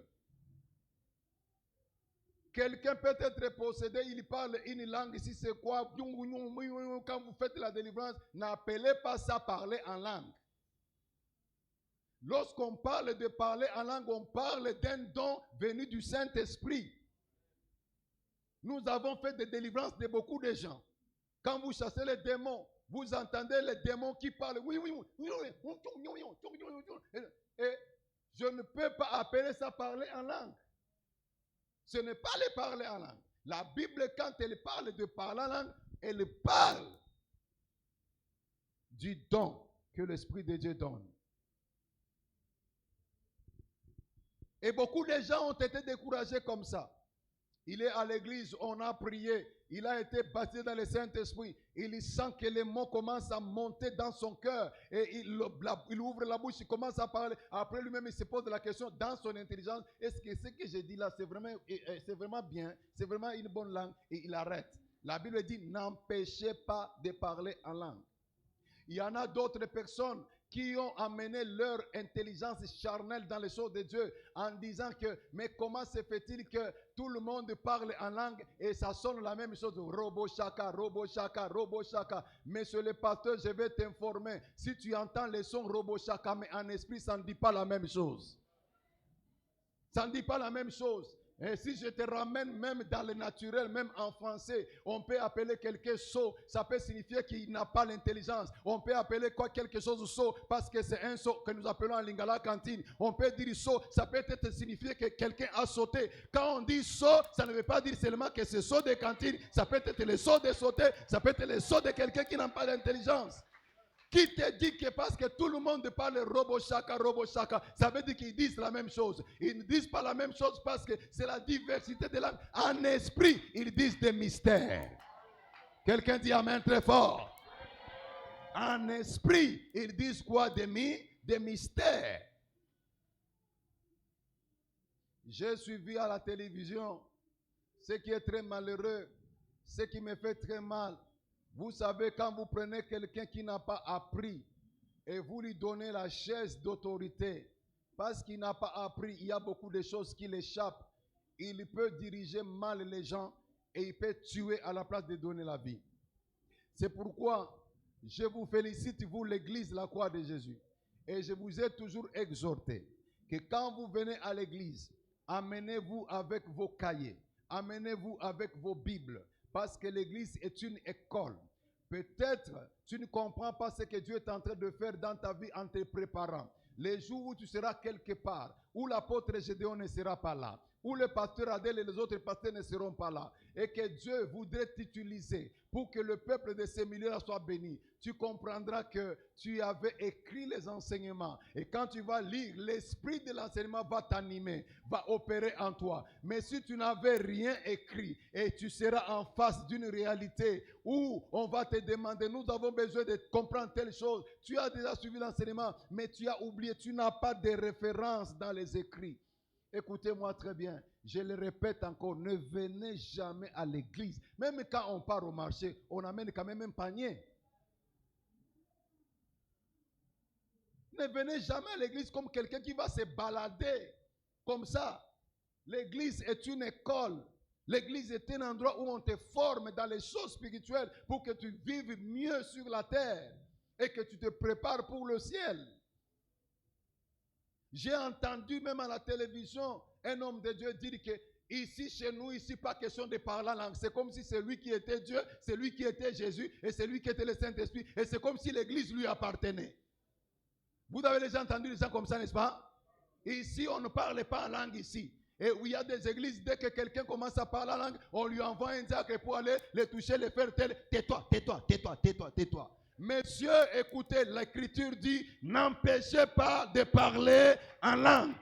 Quelqu'un peut être possédé, il parle une langue ici, c'est quoi? Quand vous faites la délivrance, n'appelez pas ça parler en langue. Lorsqu'on parle de parler en langue, on parle d'un don venu du Saint-Esprit. Nous avons fait des délivrances de beaucoup de gens. Quand vous chassez les démons, vous entendez les démons qui parlent. Et je ne peux pas appeler ça parler en langue. Ce n'est pas le parler en langue. La Bible, quand elle parle de parler en langue, elle parle du don que l'Esprit de Dieu donne. Et beaucoup de gens ont été découragés comme ça. Il est à l'église, on a prié, il a été baptisé dans le Saint-Esprit. Il sent que les mots commencent à monter dans son cœur. Et il ouvre la bouche, il commence à parler. Après lui-même, il se pose la question dans son intelligence, est-ce que ce que j'ai dit là, c'est vraiment bien, c'est vraiment une bonne langue? Et il arrête. La Bible dit, n'empêchez pas de parler en langue. Il y en a d'autres personnes qui ont amené leur intelligence charnelle dans les choses de Dieu en disant que, mais comment se fait-il que tout le monde parle en langue et ça sonne la même chose? Robo shaka, robo shaka, robo shaka. Monsieur le pasteur, je vais t'informer. Si tu entends les sons robo shaka, mais en esprit, ça ne dit pas la même chose. Ça ne dit pas la même chose. Et si je te ramène même dans le naturel, même en français, on peut appeler quelqu'un sot, ça peut signifier qu'il n'a pas l'intelligence. On peut appeler quelque chose sot parce que c'est un sot que nous appelons en lingala cantine. On peut dire sot, ça peut être signifier que quelqu'un a sauté. Quand on dit sot, ça ne veut pas dire seulement que c'est sot de cantine, ça peut être le sot de sauter, ça peut être le sot de quelqu'un qui n'a pas d'intelligence. Qui te dit que parce que tout le monde parle robo shaka, ça veut dire qu'ils disent la même chose. Ils ne disent pas la même chose parce que c'est la diversité de langues. En esprit, ils disent des mystères. Quelqu'un dit amen très fort. En esprit, ils disent quoi? Des mystères. J'ai suivi à la télévision ce qui est très malheureux, ce qui me fait très mal. Vous savez, quand vous prenez quelqu'un qui n'a pas appris et vous lui donnez la chaise d'autorité, parce qu'il n'a pas appris, il y a beaucoup de choses qui l'échappent. Il peut diriger mal les gens et il peut tuer à la place de donner la vie. C'est pourquoi je vous félicite, vous, l'Église, la croix de Jésus. Et je vous ai toujours exhorté que quand vous venez à l'Église, amenez-vous avec vos cahiers, amenez-vous avec vos Bibles. Parce que l'Église est une école. Peut-être tu ne comprends pas ce que Dieu est en train de faire dans ta vie en te préparant. Les jours où tu seras quelque part, où l'apôtre Gédéon ne sera pas là, où le pasteur Adèle et les autres pasteurs ne seront pas là, et que Dieu voudrait t'utiliser pour que le peuple de ces milieux-là soit béni, tu comprendras que tu avais écrit les enseignements. Et quand tu vas lire, l'esprit de l'enseignement va t'animer, va opérer en toi. Mais si tu n'avais rien écrit et tu seras en face d'une réalité où on va te demander, nous avons besoin de comprendre telle chose, tu as déjà suivi l'enseignement, mais tu as oublié, tu n'as pas de référence dans les écrits. Écoutez-moi très bien, je le répète encore, ne venez jamais à l'église. Même quand on part au marché, on amène quand même un panier. Ne venez jamais à l'église comme quelqu'un qui va se balader comme ça. L'église est une école. L'église est un endroit où on te forme dans les choses spirituelles pour que tu vives mieux sur la terre et que tu te prépares pour le ciel. J'ai entendu même à la télévision un homme de Dieu dire Ici, chez nous, ici, pas question de parler en langue. C'est comme si c'est lui qui était Dieu, c'est lui qui était Jésus, et c'est lui qui était le Saint-Esprit. Et c'est comme si l'Église lui appartenait. Vous avez déjà entendu des gens comme ça, n'est-ce pas? Ici, on ne parle pas en langue ici. Et où il y a des églises, dès que quelqu'un commence à parler en langue, on lui envoie un diacre pour aller les toucher, les faire tel. Tais-toi, tais-toi, tais-toi, tais-toi, tais-toi. Messieurs, écoutez, l'Écriture dit, n'empêchez pas de parler en langue.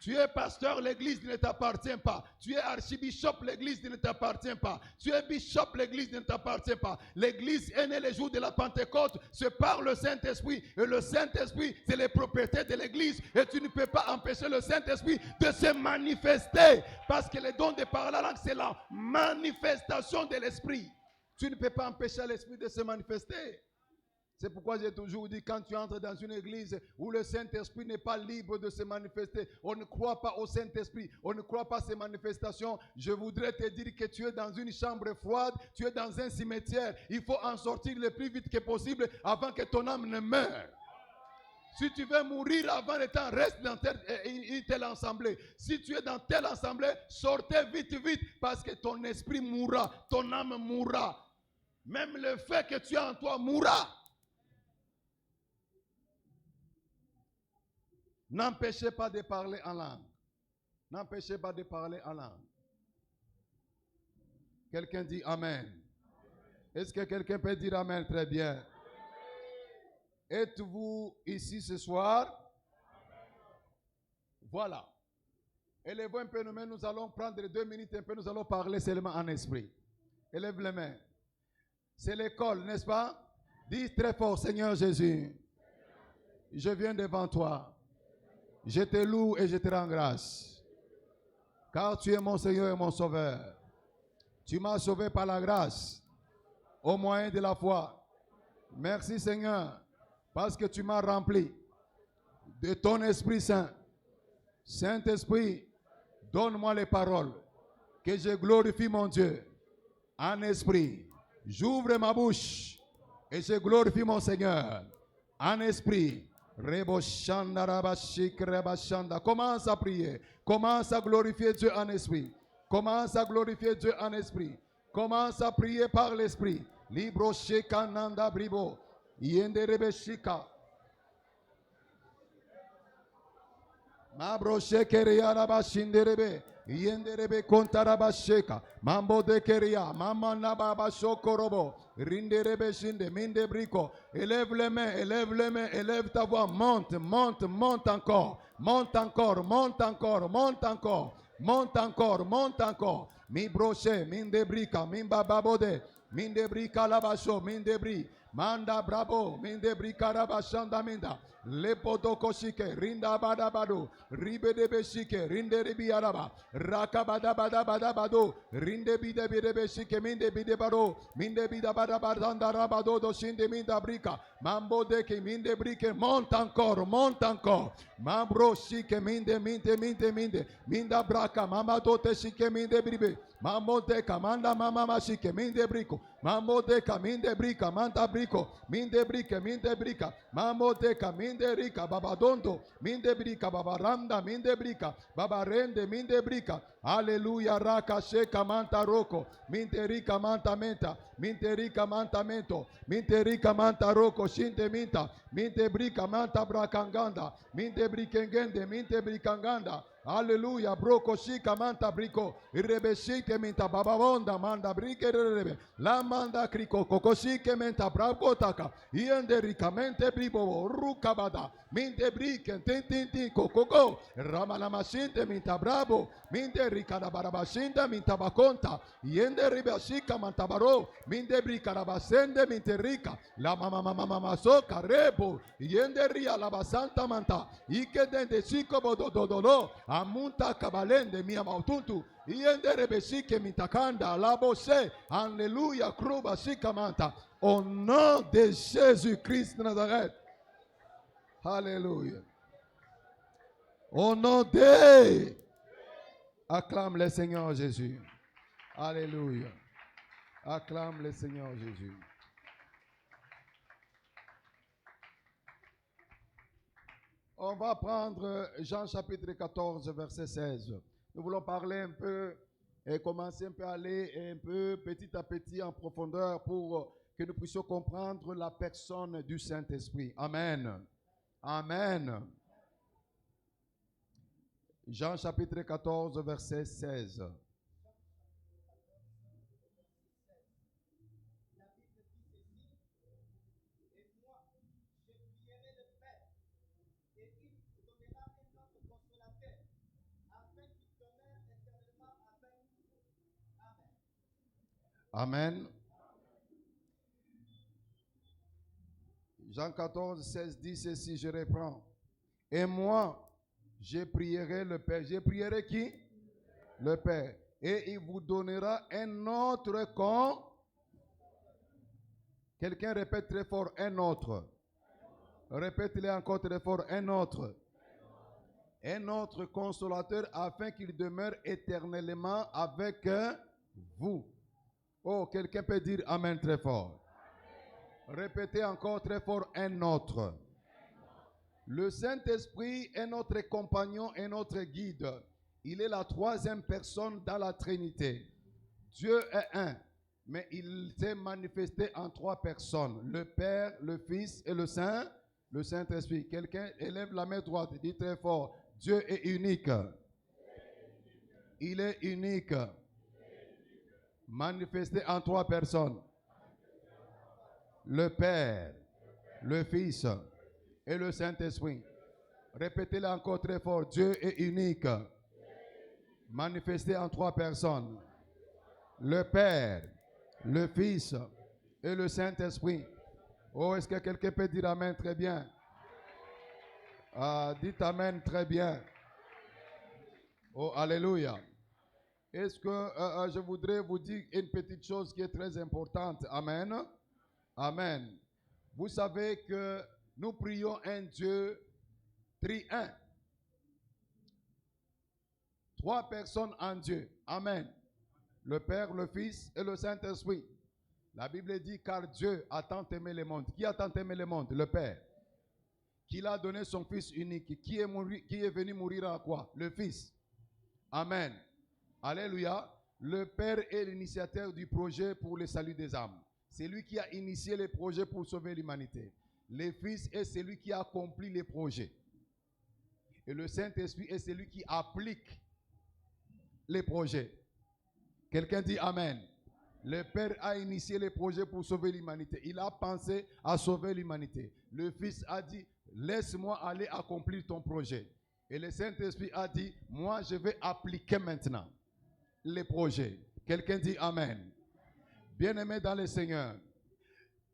Tu es pasteur, l'église ne t'appartient pas. Tu es archibishop, l'église ne t'appartient pas. Tu es bishop, l'église ne t'appartient pas. L'église est née le jour de la Pentecôte, c'est par le Saint-Esprit. Et le Saint-Esprit, c'est les propriétés de l'église. Et tu ne peux pas empêcher le Saint-Esprit de se manifester. Parce que le don de parler la langue, c'est la manifestation de l'Esprit. Tu ne peux pas empêcher l'Esprit de se manifester. C'est pourquoi j'ai toujours dit, quand tu entres dans une église où le Saint-Esprit n'est pas libre de se manifester, on ne croit pas au Saint-Esprit, on ne croit pas à ses manifestations, je voudrais te dire que tu es dans une chambre froide, tu es dans un cimetière. Il faut en sortir le plus vite que possible avant que ton âme ne meure. Si tu veux mourir avant le temps, reste dans une telle assemblée. Si tu es dans telle assemblée, sortez vite, vite, parce que ton esprit mourra, ton âme mourra. Même le fait que tu as en toi mourra. N'empêchez pas de parler en langue. N'empêchez pas de parler en langue. Quelqu'un dit Amen. Est-ce que quelqu'un peut dire Amen? Très bien. Êtes-vous ici ce soir? Voilà. Élevez un peu nos mains, nous allons prendre 2 minutes un peu, nous allons parler seulement en esprit. Élève les mains. C'est l'école, n'est-ce pas? Dis très fort, Seigneur Jésus, je viens devant toi. Je te loue et je te rends grâce. Car tu es mon Seigneur et mon Sauveur. Tu m'as sauvé par la grâce, au moyen de la foi. Merci Seigneur, parce que tu m'as rempli de ton Esprit Saint. Saint-Esprit, donne-moi les paroles, que je glorifie mon Dieu en esprit. J'ouvre ma bouche et je glorifie mon Seigneur en esprit. Commence à prier. Commence à glorifier Dieu en esprit. Commence à glorifier Dieu en esprit. Commence à prier par l'esprit. Libro shekananda bribo. Yenderebe shika. Mabro shekeria rabashinderebe. Yenderebe kontarabasheka. Mambo de keria. Mama nababa shokorobo. Rinderebe shinde. Minde brico. Élève les mains, élève les mains, élève ta voix. Monte, monte, monte encore. Monte encore, monte encore, monte encore. Monte encore, monte encore. Mi broche, minde brica, mimba babode. Minde brica labasho, minde bri. Manda bravo, minde brica rabashanda minda. Lepoto koshike, rinda badabado, ribe de beshike, rinde ribi araba, rakabada badabado, rinde bide bide beshike, minde bide baro, minde bida badabadanda rabado do shinde minda brica, mambo deke, minde brique, monte encore, mambro shike, minde, minda braca, mama dote shike, minde bribe, mambo deka, manda mama mashike, minde brico, mambo deka, minde brica, manda brico, minde brica, mambo deka, minde rica, babadondo, minde brica, babaranda, minde brica, babarende, minde brica, aleluya, raka, sheka, manta roko, minte rica, manta menta, minte rica, manta mento, minte rica, manta roko, shinte minta, minte brica, manta bracanganda, minte bricengende, minte bricanganda, aleluya, broco, shika, manta brico, irrebeshike, minta, bababonda, manda brique, rebe, la manda crico, cocoshike, menta, bracotaka, iende ricamente bribo, rucabada, minte brique, tintinti, cococo, ramanamashinte, minta bravo, minte ricada barabashinda, minta baconta, iende ribashika, manta baro, minte bricarabasende, minte rica, la mama soca, rebo, iende ria, la basanta manta, ike dente chico bodododolo, amunta kabalende mia mautuntu, iende rebeshike mitakanda, la bose, alléluia, kruba shika manta, au nom de Jésus-Christ de Nazareth. Alléluia. Au nom de... Acclame le Seigneur Jésus. Alléluia. Acclame le Seigneur Jésus. On va prendre Jean chapitre 14, verset 16. Nous voulons parler un peu et commencer un peu à aller un peu petit à petit en profondeur pour que nous puissions comprendre la personne du Saint-Esprit. Amen. Amen. Jean chapitre 14, verset 16. Amen. Jean 14, 16 dit ceci, je reprends. Et moi, je prierai le Père. Je prierai qui? Le Père. Et il vous donnera un autre con. Quelqu'un répète très fort, un autre. Répète-le encore très fort, un autre. Un autre consolateur afin qu'il demeure éternellement avec vous. Oh, quelqu'un peut dire Amen très fort. Répétez encore très fort, un autre. Le Saint-Esprit est notre compagnon et notre guide. Il est la troisième personne dans la Trinité. Dieu est un, mais il s'est manifesté en trois personnes. Le Père, le Fils et le Saint-Esprit. Quelqu'un élève la main droite et dit très fort, Dieu est unique. Il est unique. Manifesté en trois personnes. Le Père, le Fils et le Saint-Esprit. Répétez-le encore très fort. Dieu est unique. Manifesté en trois personnes. Le Père, le Fils et le Saint-Esprit. Oh, est-ce que quelqu'un peut dire Amen très bien? Dites Amen très bien. Oh, Alléluia. Est-ce que je voudrais vous dire une petite chose qui est très importante. Amen. Amen. Vous savez que nous prions un Dieu tri-un. Trois personnes en Dieu. Amen. Le Père, le Fils et le Saint-Esprit. La Bible dit car Dieu a tant aimé le monde. Qui a tant aimé le monde? Le Père. Qui l'a donné son Fils unique. Qui est venu mourir à quoi? Le Fils. Amen. Alléluia. Le Père est l'initiateur du projet pour le salut des âmes. C'est lui qui a initié les projets pour sauver l'humanité. Le Fils est celui qui a accompli les projets. Et le Saint-Esprit est celui qui applique les projets. Quelqu'un dit Amen. Le Père a initié les projets pour sauver l'humanité. Il a pensé à sauver l'humanité. Le Fils a dit, laisse-moi aller accomplir ton projet. Et le Saint-Esprit a dit, moi je vais appliquer maintenant les projets. Quelqu'un dit Amen. Bien-aimé dans le Seigneur,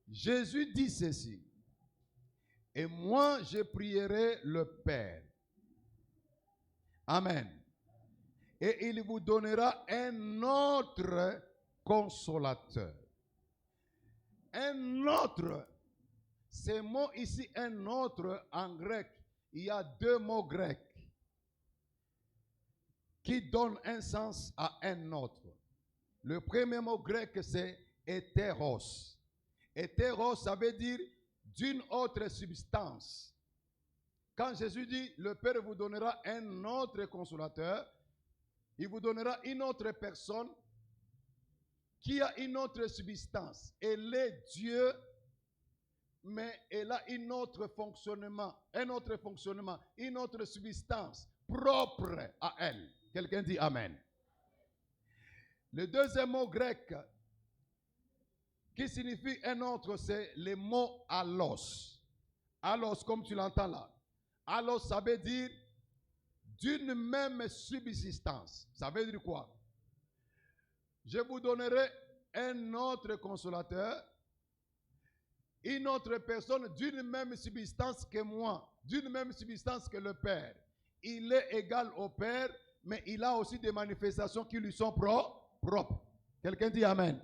Jésus dit ceci. Et moi je prierai le Père. Amen. Et il vous donnera un autre consolateur. Un autre. Ces mots ici, un autre en grec. Il y a deux mots grecs qui donnent un sens à un autre. Le premier mot grec, c'est hétéros. Hétéros, ça veut dire d'une autre substance. Quand Jésus dit, le Père vous donnera un autre consolateur, il vous donnera une autre personne qui a une autre substance. Elle est Dieu, mais elle a un autre fonctionnement, une autre substance propre à elle. Quelqu'un dit Amen. Le deuxième mot grec qui signifie un autre, c'est le mot allos. Allos, comme tu l'entends là. Allos, ça veut dire d'une même subsistance. Ça veut dire quoi? Je vous donnerai un autre consolateur, une autre personne d'une même substance que moi, d'une même substance que le Père. Il est égal au Père, mais il a aussi des manifestations qui lui sont propres. Quelqu'un dit Amen.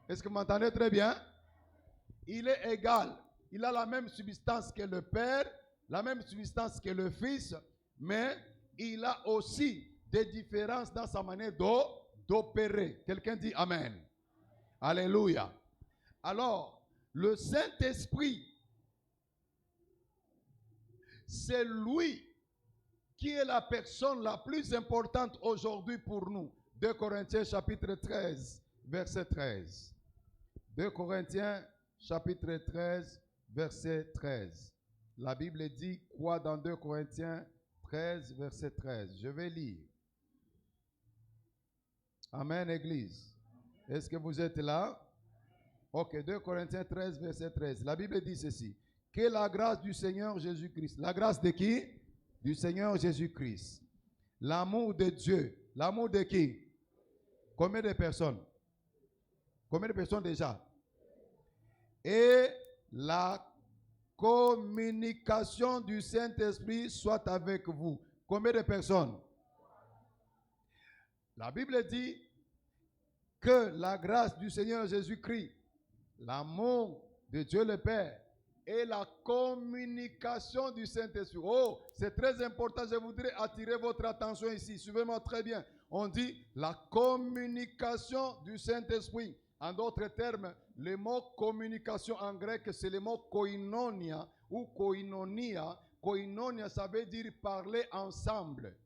Est-ce que vous m'entendez très bien? Il est égal. Il a la même substance que le Père, la même substance que le Fils, mais il a aussi des différences dans sa manière d'opérer. Quelqu'un dit Amen. Alléluia. Alors, le Saint-Esprit, c'est lui Qui est la personne la plus importante aujourd'hui pour nous? 2 Corinthiens chapitre 13, verset 13. 2 Corinthiens chapitre 13, verset 13. La Bible dit quoi dans 2 Corinthiens 13, verset 13? Je vais lire. Amen, Église. Est-ce que vous êtes là? Ok, 2 Corinthiens 13, verset 13. La Bible dit ceci. Que la grâce du Seigneur Jésus-Christ. La grâce de qui? Du Seigneur Jésus-Christ. L'amour de Dieu. L'amour de qui? Combien de personnes? Combien de personnes déjà? Et la communication du Saint-Esprit soit avec vous. Combien de personnes? La Bible dit que la grâce du Seigneur Jésus-Christ, l'amour de Dieu le Père et la communication du Saint-Esprit. Oh, c'est très important. Je voudrais attirer votre attention ici. Suivez-moi très bien. On dit la communication du Saint-Esprit. En d'autres termes, le mot communication en grec, c'est le mot koinonia ou koinonia. Koinonia, ça veut dire parler ensemble,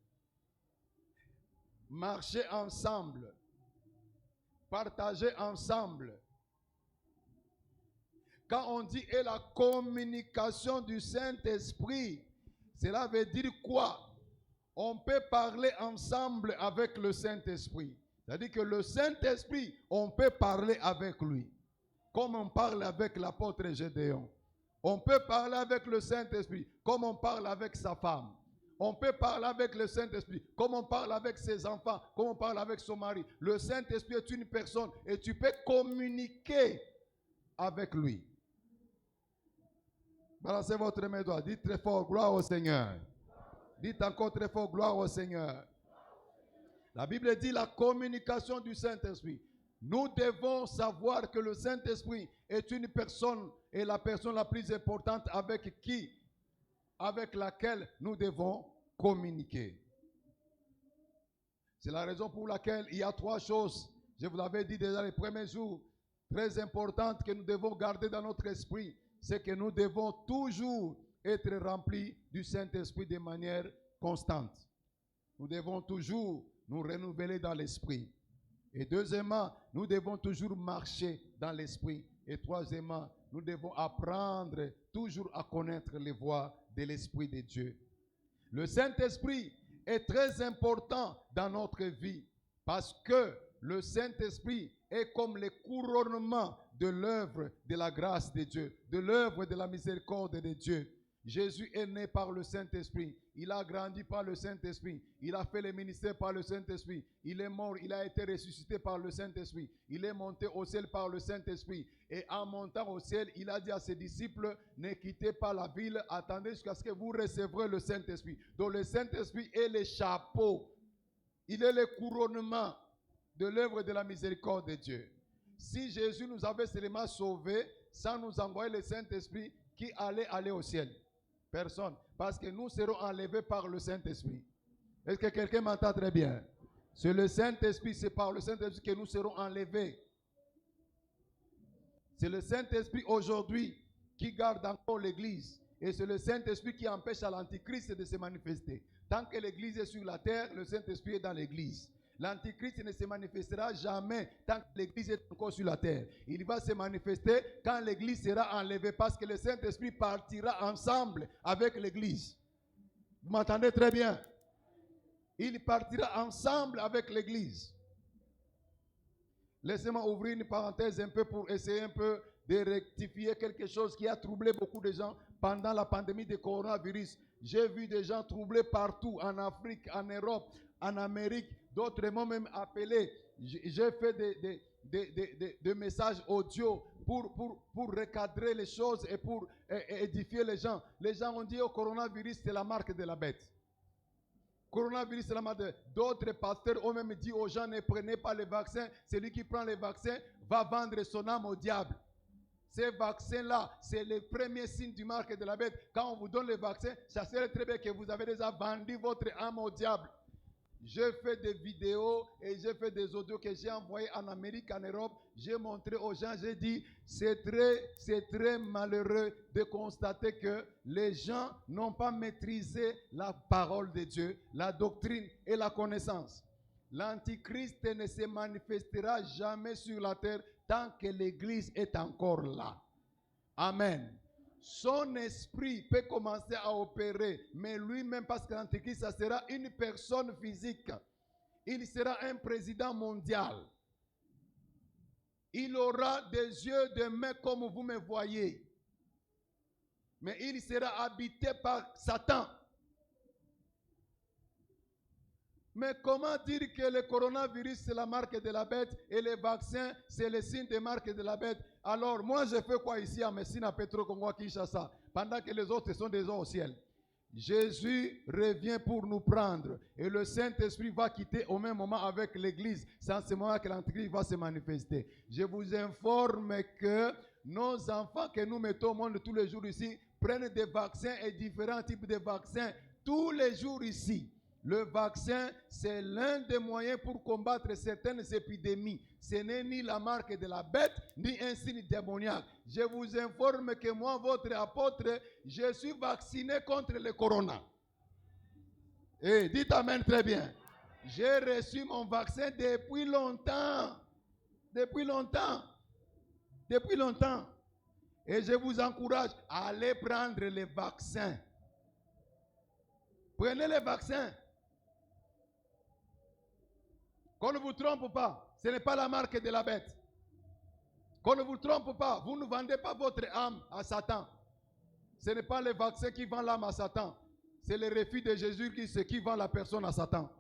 marcher ensemble, partager ensemble. Quand on dit et la communication du Saint-Esprit, cela veut dire quoi? On peut parler ensemble avec le Saint-Esprit. C'est-à-dire que le Saint-Esprit, on peut parler avec lui. Comme on parle avec l'apôtre Gédéon. On peut parler avec le Saint-Esprit comme on parle avec sa femme. On peut parler avec le Saint-Esprit comme on parle avec ses enfants, comme on parle avec son mari. Le Saint-Esprit est une personne et tu peux communiquer avec lui. Balancez votre main droite. Dites très fort, gloire au Seigneur. Dites encore très fort, gloire au Seigneur. La Bible dit la communication du Saint-Esprit. Nous devons savoir que le Saint-Esprit est une personne et la personne la plus importante avec qui, avec laquelle nous devons communiquer. C'est la raison pour laquelle il y a 3 choses, je vous l'avais dit déjà les premiers jours, très importantes que nous devons garder dans notre esprit. C'est que nous devons toujours être remplis du Saint-Esprit de manière constante. Nous devons toujours nous renouveler dans l'esprit. Et deuxièmement, nous devons toujours marcher dans l'esprit. Et troisièmement, nous devons apprendre toujours à connaître les voies de l'Esprit de Dieu. Le Saint-Esprit est très important dans notre vie parce que le Saint-Esprit est comme le couronnement de l'œuvre de la grâce de Dieu, de l'œuvre de la miséricorde de Dieu. Jésus est né par le Saint-Esprit. Il a grandi par le Saint-Esprit. Il a fait le ministère par le Saint-Esprit. Il est mort, il a été ressuscité par le Saint-Esprit. Il est monté au ciel par le Saint-Esprit. Et en montant au ciel, il a dit à ses disciples, ne quittez pas la ville, attendez jusqu'à ce que vous recevrez le Saint-Esprit. Donc le Saint-Esprit est le chapeau. Il est le couronnement de l'œuvre de la miséricorde de Dieu. Si Jésus nous avait seulement sauvés sans nous envoyer le Saint-Esprit, qui allait aller au ciel? Personne. Parce que nous serons enlevés par le Saint-Esprit. Est-ce que quelqu'un m'entend très bien? C'est le Saint-Esprit, c'est par le Saint-Esprit que nous serons enlevés. C'est le Saint-Esprit aujourd'hui qui garde encore l'Église. Et c'est le Saint-Esprit qui empêche à l'Antichrist de se manifester. Tant que l'Église est sur la terre, le Saint-Esprit est dans l'Église. L'Antichrist ne se manifestera jamais tant que l'Église est encore sur la terre. Il va se manifester quand l'Église sera enlevée parce que le Saint-Esprit partira ensemble avec l'Église. Vous m'entendez très bien? Il partira ensemble avec l'Église. Laissez-moi ouvrir une parenthèse un peu pour essayer un peu de rectifier quelque chose qui a troublé beaucoup de gens pendant la pandémie de coronavirus. J'ai vu des gens troublés partout, en Afrique, en Europe, en Amérique. D'autres m'ont même appelé. J'ai fait des messages audio pour recadrer les choses et pour édifier les gens. Les gens ont dit au coronavirus, c'est la marque de la bête. Coronavirus, c'est la marque de la bête. D'autres pasteurs ont même dit aux gens, ne prenez pas le vaccin. Celui qui prend le vaccin va vendre son âme au diable. Ces vaccins-là, c'est le premier signe du marque de la bête. Quand on vous donne le vaccin, ça serait très bien que vous avez déjà vendu votre âme au diable. J'ai fait des vidéos et j'ai fait des audios que j'ai envoyés en Amérique, en Europe. J'ai montré aux gens, j'ai dit, c'est très malheureux de constater que les gens n'ont pas maîtrisé la parole de Dieu, la doctrine et la connaissance. L'Antichrist ne se manifestera jamais sur la terre tant que l'Église est encore là. Amen. Son esprit peut commencer à opérer, mais lui-même, parce que l'Antichrist, ça sera une personne physique. Il sera un président mondial. Il aura des yeux, des mains comme vous me voyez. Mais il sera habité par Satan. Mais comment dire que le coronavirus c'est la marque de la bête et les vaccins c'est le signe des marques de la bête? Alors moi je fais quoi ici à Messina, Petro, Congo, Kinshasa, pendant que les autres sont déjà au ciel? Jésus revient pour nous prendre et le Saint-Esprit va quitter au même moment avec l'Église. C'est en ce moment que l'Antichrist va se manifester. Je vous informe que nos enfants que nous mettons au monde tous les jours ici prennent des vaccins et différents types de vaccins tous les jours ici. Le vaccin, c'est l'un des moyens pour combattre certaines épidémies. Ce n'est ni la marque de la bête, ni un signe démoniaque. Je vous informe que moi, votre apôtre, je suis vacciné contre le corona. Et dites amen très bien. J'ai reçu mon vaccin depuis longtemps. Depuis longtemps. Depuis longtemps. Et je vous encourage à aller prendre les vaccins. Prenez les vaccins. Qu'on ne vous trompe pas, ce n'est pas la marque de la bête. Qu'on ne vous trompe pas, vous ne vendez pas votre âme à Satan. Ce n'est pas le vaccin qui vend l'âme à Satan. C'est le refus de Jésus qui vend la personne à Satan.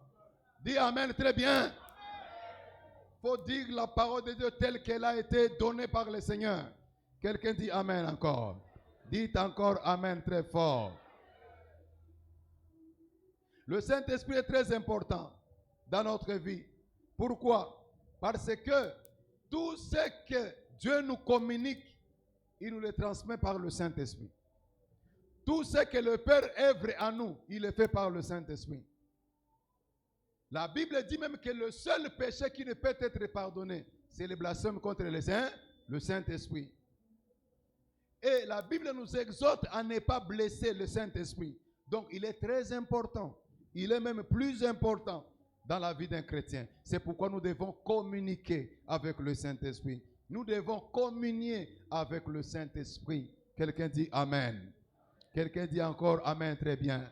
Dis amen très bien. Il faut dire la parole de Dieu telle qu'elle a été donnée par le Seigneur. Quelqu'un dit amen encore. Dites encore amen très fort. Le Saint-Esprit est très important dans notre vie. Pourquoi? Parce que tout ce que Dieu nous communique, il nous le transmet par le Saint-Esprit. Tout ce que le Père œuvre à nous, il le fait par le Saint-Esprit. La Bible dit même que le seul péché qui ne peut être pardonné, c'est le blasphème contre le Saint-Esprit. Et la Bible nous exhorte à ne pas blesser le Saint-Esprit. Donc il est très important. Il est même plus important dans la vie d'un chrétien. C'est pourquoi nous devons communiquer avec le Saint-Esprit. Nous devons communier avec le Saint-Esprit. Quelqu'un dit amen. Quelqu'un dit encore amen très bien.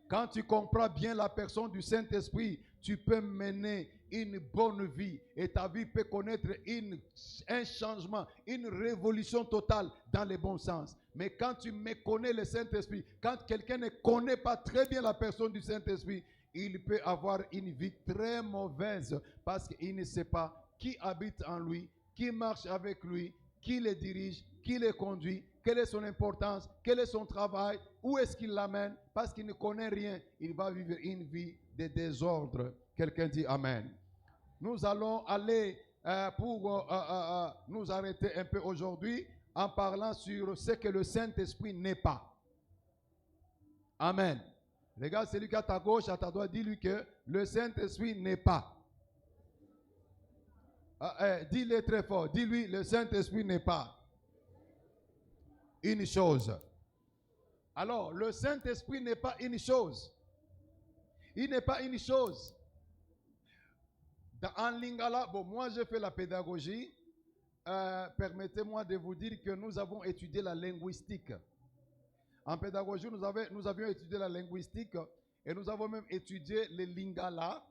Quand tu comprends bien la personne du Saint-Esprit, tu peux mener une bonne vie et ta vie peut connaître un changement, une révolution totale dans le bon sens. Mais quand tu méconnais le Saint-Esprit, quand quelqu'un ne connaît pas très bien la personne du Saint-Esprit, il peut avoir une vie très mauvaise parce qu'il ne sait pas qui habite en lui, qui marche avec lui, qui le dirige, qui le conduit, quelle est son importance, quel est son travail, où est-ce qu'il l'amène, parce qu'il ne connaît rien, il va vivre une vie de désordre. Quelqu'un dit amen. Nous allons aller pour nous arrêter un peu aujourd'hui en parlant sur ce que le Saint-Esprit n'est pas. Amen. Regarde celui qui est à ta gauche, à ta droite, dis-lui que le Saint-Esprit n'est pas. Dis-le très fort. Dis-lui, le Saint-Esprit n'est pas une chose. Alors, le Saint-Esprit n'est pas une chose. Il n'est pas une chose. En lingala, bon, moi j'ai fait la pédagogie. Permettez-moi de vous dire que nous avons étudié la linguistique. En pédagogie, nous avions étudié la linguistique et nous avons même étudié le lingala.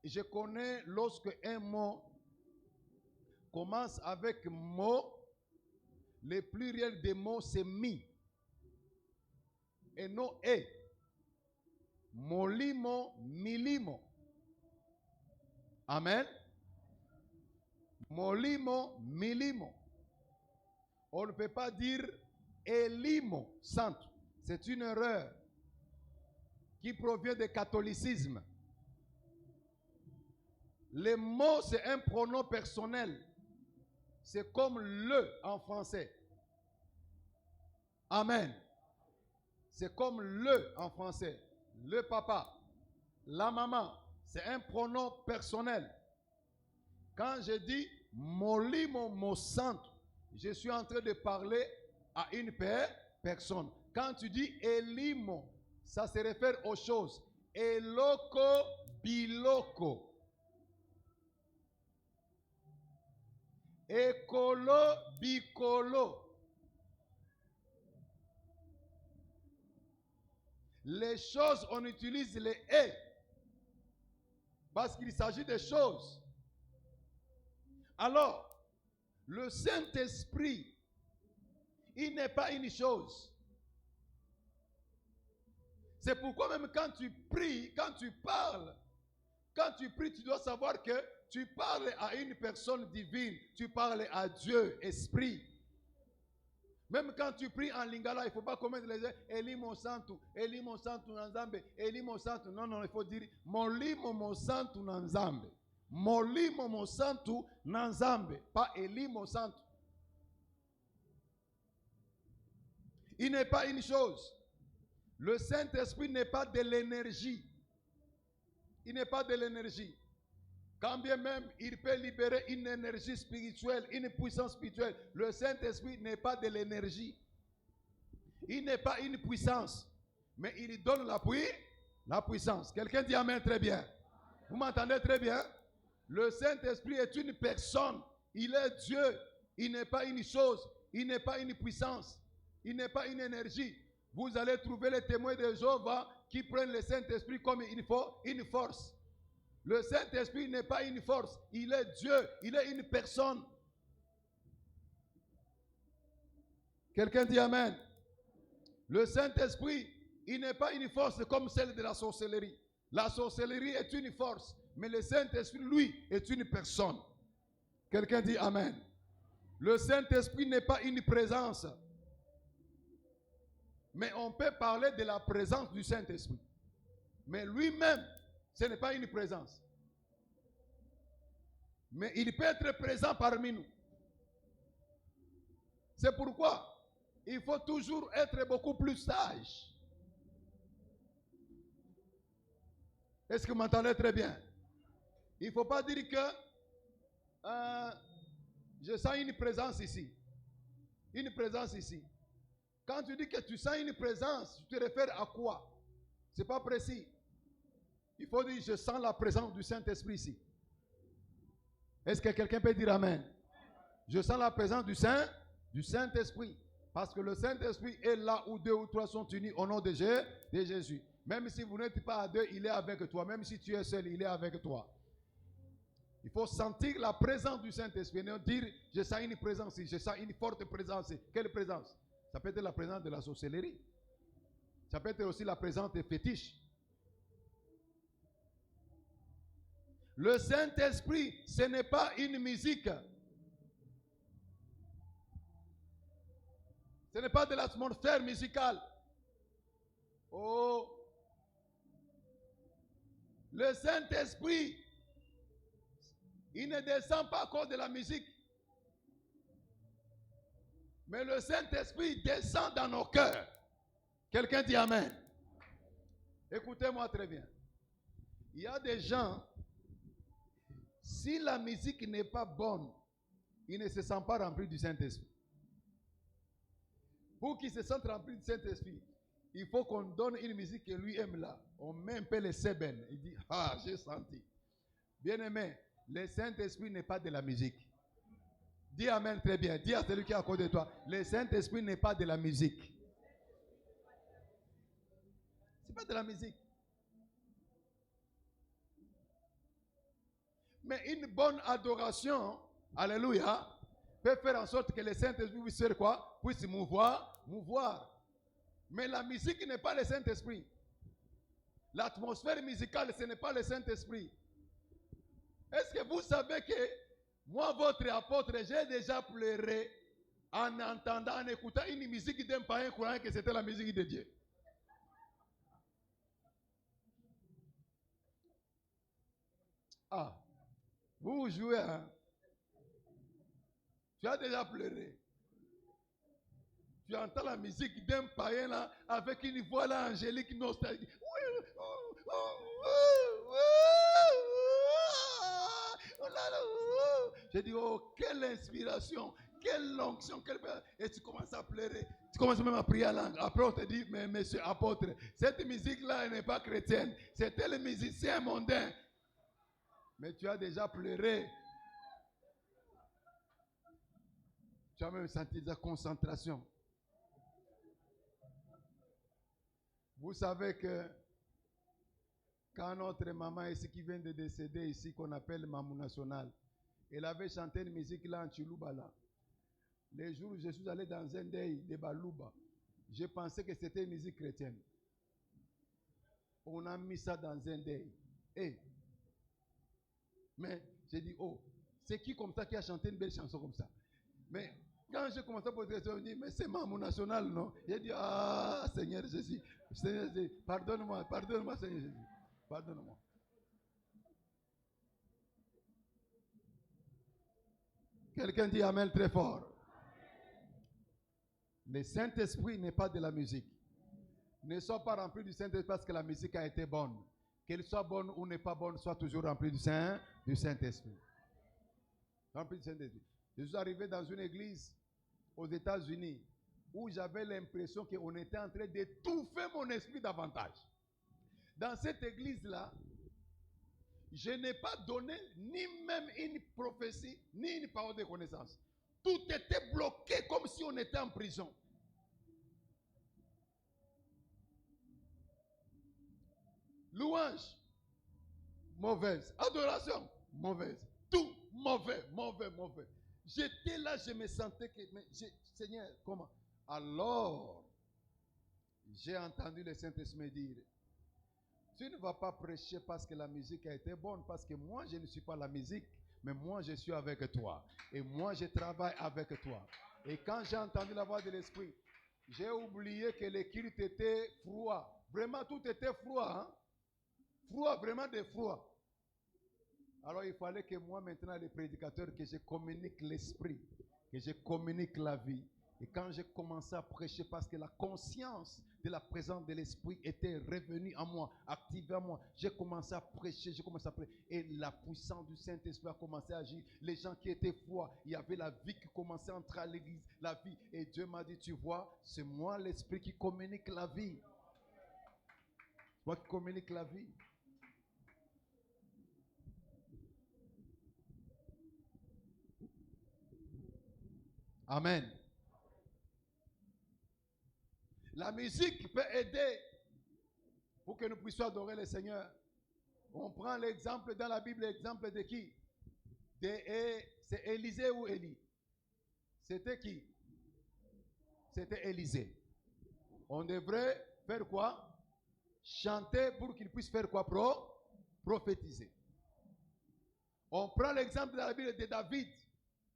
Je connais lorsque un mot commence avec mot, le pluriel des mots c'est mi et non e. Molimo, milimo. Amen. Molimo, milimo. On ne peut pas dire elimo, santo. C'est une erreur qui provient du catholicisme. Le mot, c'est un pronom personnel. C'est comme le en français. Amen. C'est comme le en français. Le papa, la maman, c'est un pronom personnel. Quand je dis molimo mo santo, je suis en train de parler à une personne. Quand tu dis elimo, ça se réfère aux choses. Eloko biloko. Ekolo bikolo. Les choses, on utilise les et parce qu'il s'agit de choses. Alors, le Saint-Esprit, il n'est pas une chose. C'est pourquoi même quand tu pries, quand tu parles, quand tu pries, tu dois savoir que tu parles à une personne divine, tu parles à Dieu, Esprit. Même quand tu pries en lingala, il ne faut pas commettre les erreurs. Eli mon santo nanzambe, Eli mon santo. Non, non, il faut dire Molimo mon santo nanzambe. Molimo mon santo nanzambe, pas Eli mon santo. Il n'est pas une chose. Le Saint-Esprit n'est pas de l'énergie. Il n'est pas de l'énergie. Quand bien même il peut libérer une énergie spirituelle, une puissance spirituelle, le Saint-Esprit n'est pas de l'énergie. Il n'est pas une puissance, mais il donne la puissance. Quelqu'un dit Amen très bien. Vous m'entendez très bien? Le Saint-Esprit est une personne. Il est Dieu. Il n'est pas une chose. Il n'est pas une puissance. Il n'est pas une énergie. Vous allez trouver les témoins de Jéhovah qui prennent le Saint-Esprit comme une force. Le Saint-Esprit n'est pas une force. Il est Dieu. Il est une personne. Quelqu'un dit Amen. Le Saint-Esprit, il n'est pas une force comme celle de la sorcellerie. La sorcellerie est une force, mais le Saint-Esprit, lui, est une personne. Quelqu'un dit Amen. Le Saint-Esprit n'est pas une présence. Mais on peut parler de la présence du Saint-Esprit. Mais lui-même, ce n'est pas une présence. Mais il peut être présent parmi nous. C'est pourquoi il faut toujours être beaucoup plus sage. Est-ce que vous m'entendez très bien? Il ne faut pas dire que je sens une présence ici. Une présence ici. Quand tu dis que tu sens une présence, tu te réfères à quoi? Ce n'est pas précis. Il faut dire je sens la présence du Saint-Esprit ici. Est-ce que quelqu'un peut dire Amen? Je sens la présence du Saint-Esprit. Parce que le Saint-Esprit est là où 2 ou 3 sont unis au nom de Jésus. Même si vous n'êtes pas à 2, il est avec toi. Même si tu es seul, il est avec toi. Il faut sentir la présence du Saint-Esprit. Et non dire, je sens une présence ici, je sens une forte présence. Quelle présence? Ça peut être la présence de la sorcellerie. Ça peut être aussi la présence des fétiches. Le Saint-Esprit, ce n'est pas une musique. Ce n'est pas de l'atmosphère musicale. Oh. Le Saint-Esprit, il ne descend pas à cause de la musique. Mais le Saint-Esprit descend dans nos cœurs. Quelqu'un dit Amen. Écoutez-moi très bien. Il y a des gens, si la musique n'est pas bonne, ils ne se sentent pas remplis du Saint-Esprit. Pour qu'ils se sentent remplis du Saint-Esprit, il faut qu'on donne une musique que lui aime là. On met un peu les sébènes. Il dit, ah, j'ai senti. Bien-aimé, le Saint-Esprit n'est pas de la musique. Dis Amen très bien. Dis à celui qui est à côté de toi, le Saint-Esprit n'est pas de la musique. Ce n'est pas de la musique. Mais une bonne adoration, alléluia, peut faire en sorte que le Saint-Esprit puisse faire quoi? Puisse mouvoir. Mais la musique n'est pas le Saint-Esprit. L'atmosphère musicale, ce n'est pas le Saint-Esprit. Est-ce que vous savez que moi, votre apôtre, j'ai déjà pleuré en entendant, en écoutant une musique d'un païen croyant que c'était la musique de Dieu? Ah, vous jouez, hein? Tu as déjà pleuré. Tu entends la musique d'un païen là, avec une voix là angélique nostalgique. J'ai dit, oh, quelle inspiration, quelle onction, et tu commences à pleurer. Tu commences même à prier en langue. Après, on te dit, mais monsieur apôtre, cette musique-là, elle n'est pas chrétienne. C'était le musicien mondain. Mais tu as déjà pleuré. Tu as même senti la concentration. Vous savez que quand notre maman ici qui vient de décéder ici, qu'on appelle Mamou National, elle avait chanté une musique là en Chiloubala. Les jours où je suis allé dans un deuil de Balouba, je pensais que c'était une musique chrétienne. On a mis ça dans un deuil. Mais j'ai dit, oh, c'est qui comme ça qui a chanté une belle chanson comme ça? Mais quand j'ai commencé à poser la question, je dis, mais c'est Mamou National, non? J'ai dit, ah, Seigneur Jésus, pardonne-moi, Seigneur Jésus, pardonne-moi. Quelqu'un dit Amen très fort. Le Saint-Esprit n'est pas de la musique. Ne sois pas rempli du Saint-Esprit parce que la musique a été bonne. Qu'elle soit bonne ou n'est pas bonne, sois toujours rempli du Saint-Esprit. Rempli du Saint-Esprit. Je suis arrivé dans une église aux États-Unis où j'avais l'impression qu'on était en train d'étouffer mon esprit davantage. Dans cette église-là, je n'ai pas donné ni même une prophétie, ni une parole de connaissance. Tout était bloqué comme si on était en prison. Louange, mauvaise. Adoration, mauvaise. Tout, mauvais. J'étais là, je me sentais que, Seigneur, comment? Alors, j'ai entendu le Saint-Esprit dire, tu ne vas pas prêcher parce que la musique a été bonne, parce que moi, je ne suis pas la musique, mais moi, je suis avec toi. Et moi, je travaille avec toi. Et quand j'ai entendu la voix de l'Esprit, j'ai oublié que le culte était froid. Vraiment, tout était froid. Hein? Froid, vraiment de froid. Alors, il fallait que moi, maintenant, le prédicateur, que je communique l'Esprit, que je communique la vie. Et quand j'ai commencé à prêcher, parce que la conscience de la présence de l'Esprit était revenue en moi, activée en moi, j'ai commencé à prêcher, et la puissance du Saint-Esprit a commencé à agir. Les gens qui étaient froids, il y avait la vie qui commençait à entrer à l'église, la vie. Et Dieu m'a dit, tu vois, c'est moi l'Esprit qui communique la vie. Moi qui communique la vie. Amen. La musique peut aider pour que nous puissions adorer le Seigneur. On prend l'exemple dans la Bible, l'exemple de qui? C'est Élisée ou Élie? C'était qui? C'était Élisée. On devrait faire quoi? Chanter pour qu'il puisse faire quoi? Prophétiser. On prend l'exemple dans la Bible de David,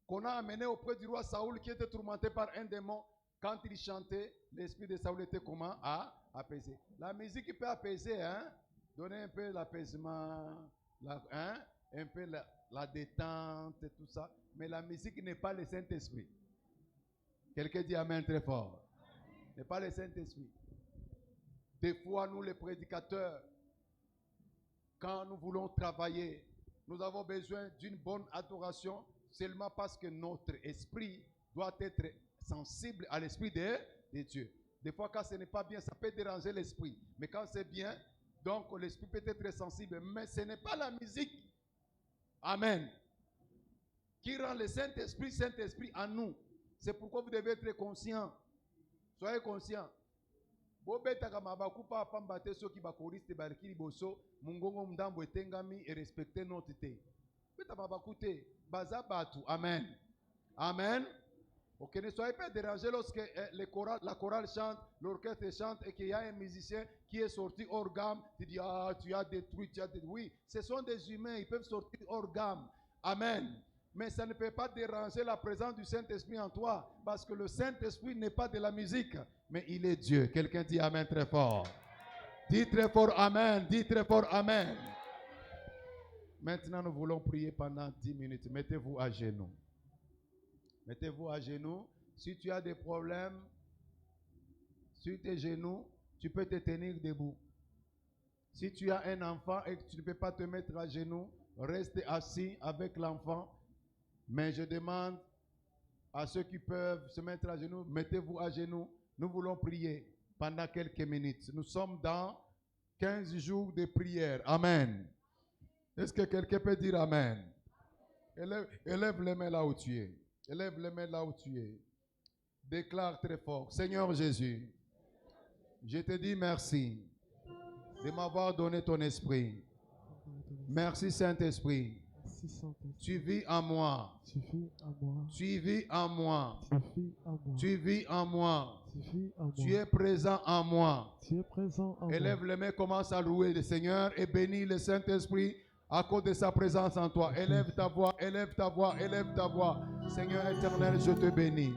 qu'on a amené auprès du roi Saoul qui était tourmenté par un démon. Quand il chantait, l'esprit de Saoul était comment? Apaisé. La musique peut apaiser, hein? Donner un peu l'apaisement, un peu la détente et tout ça. Mais la musique n'est pas le Saint-Esprit. Quelqu'un dit Amen très fort. N'est pas le Saint-Esprit. Des fois, nous les prédicateurs, quand nous voulons travailler, nous avons besoin d'une bonne adoration seulement parce que notre esprit doit être sensible à l'esprit de Dieu. Des fois, quand ce n'est pas bien, ça peut déranger l'esprit. Mais quand c'est bien, donc l'esprit peut être sensible. Mais ce n'est pas la musique, amen, qui rend le Saint-Esprit en nous. C'est pourquoi vous devez être conscient. Soyez conscient. Bobetaka mabakupa pambate soki bakoriste bariki liboso mungongo mdambo etengami et respecter notre te. Beta mabakute baza batu. Amen. Amen. Ok, ne soyez pas dérangés lorsque la chorale chante, l'orchestre chante et qu'il y a un musicien qui est sorti hors gamme. Tu dis, ah, tu as détruit. Oui, ce sont des humains, ils peuvent sortir hors gamme. Amen. Mais ça ne peut pas déranger la présence du Saint-Esprit en toi, parce que le Saint-Esprit n'est pas de la musique, mais il est Dieu. Quelqu'un dit Amen très fort. Dis très fort Amen. Dis très fort Amen. Maintenant, nous voulons prier pendant 10 minutes. Mettez-vous à genoux. Mettez-vous à genoux. Si tu as des problèmes sur tes genoux, tu peux te tenir debout. Si tu as un enfant et que tu ne peux pas te mettre à genoux, reste assis avec l'enfant. Mais je demande à ceux qui peuvent se mettre à genoux, mettez-vous à genoux. Nous voulons prier pendant quelques minutes. Nous sommes dans 15 jours de prière. Amen. Est-ce que quelqu'un peut dire Amen? Élève les mains là où tu es. Élève les mains là où tu es. Déclare très fort. Seigneur Jésus, je te dis merci de m'avoir donné ton esprit. Merci Saint-Esprit. Tu vis en moi. Tu vis en moi. Tu vis en moi. Tu es présent en moi. Élève les mains, commence à louer le Seigneur et bénis le Saint-Esprit à cause de sa présence en toi. Élève ta voix, élève ta voix, élève ta voix. Seigneur éternel, je te bénis.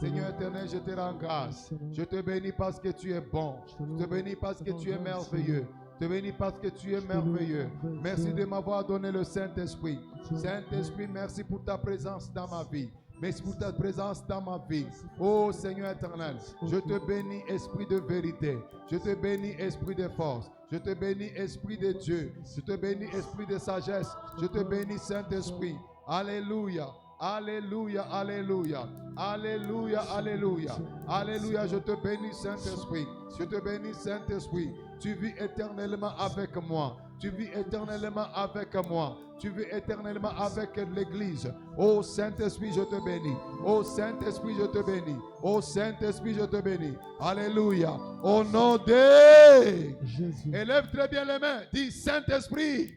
Seigneur éternel, je te rends grâce. Je te bénis parce que tu es bon. Je te bénis parce que tu es merveilleux. Je te bénis parce que tu es merveilleux. Merci de m'avoir donné le Saint-Esprit. Saint-Esprit, merci pour ta présence dans ma vie. Merci pour ta présence dans ma vie. Oh Seigneur éternel, je te bénis, Esprit de vérité. Je te bénis, Esprit de force. Je te bénis, Esprit de Dieu. Je te bénis, Esprit de sagesse. Je te bénis, Saint-Esprit. Alléluia. Alléluia, alléluia, alléluia, alléluia, alléluia, je te bénis Saint-Esprit, je te bénis Saint-Esprit, tu vis éternellement avec moi, tu vis éternellement avec moi, tu vis éternellement avec l'Église. Oh Saint-Esprit, je te bénis, oh Saint-Esprit, je te bénis, oh Saint-Esprit, je te bénis, alléluia, au nom de Jésus. Élève très bien les mains, dis Saint-Esprit,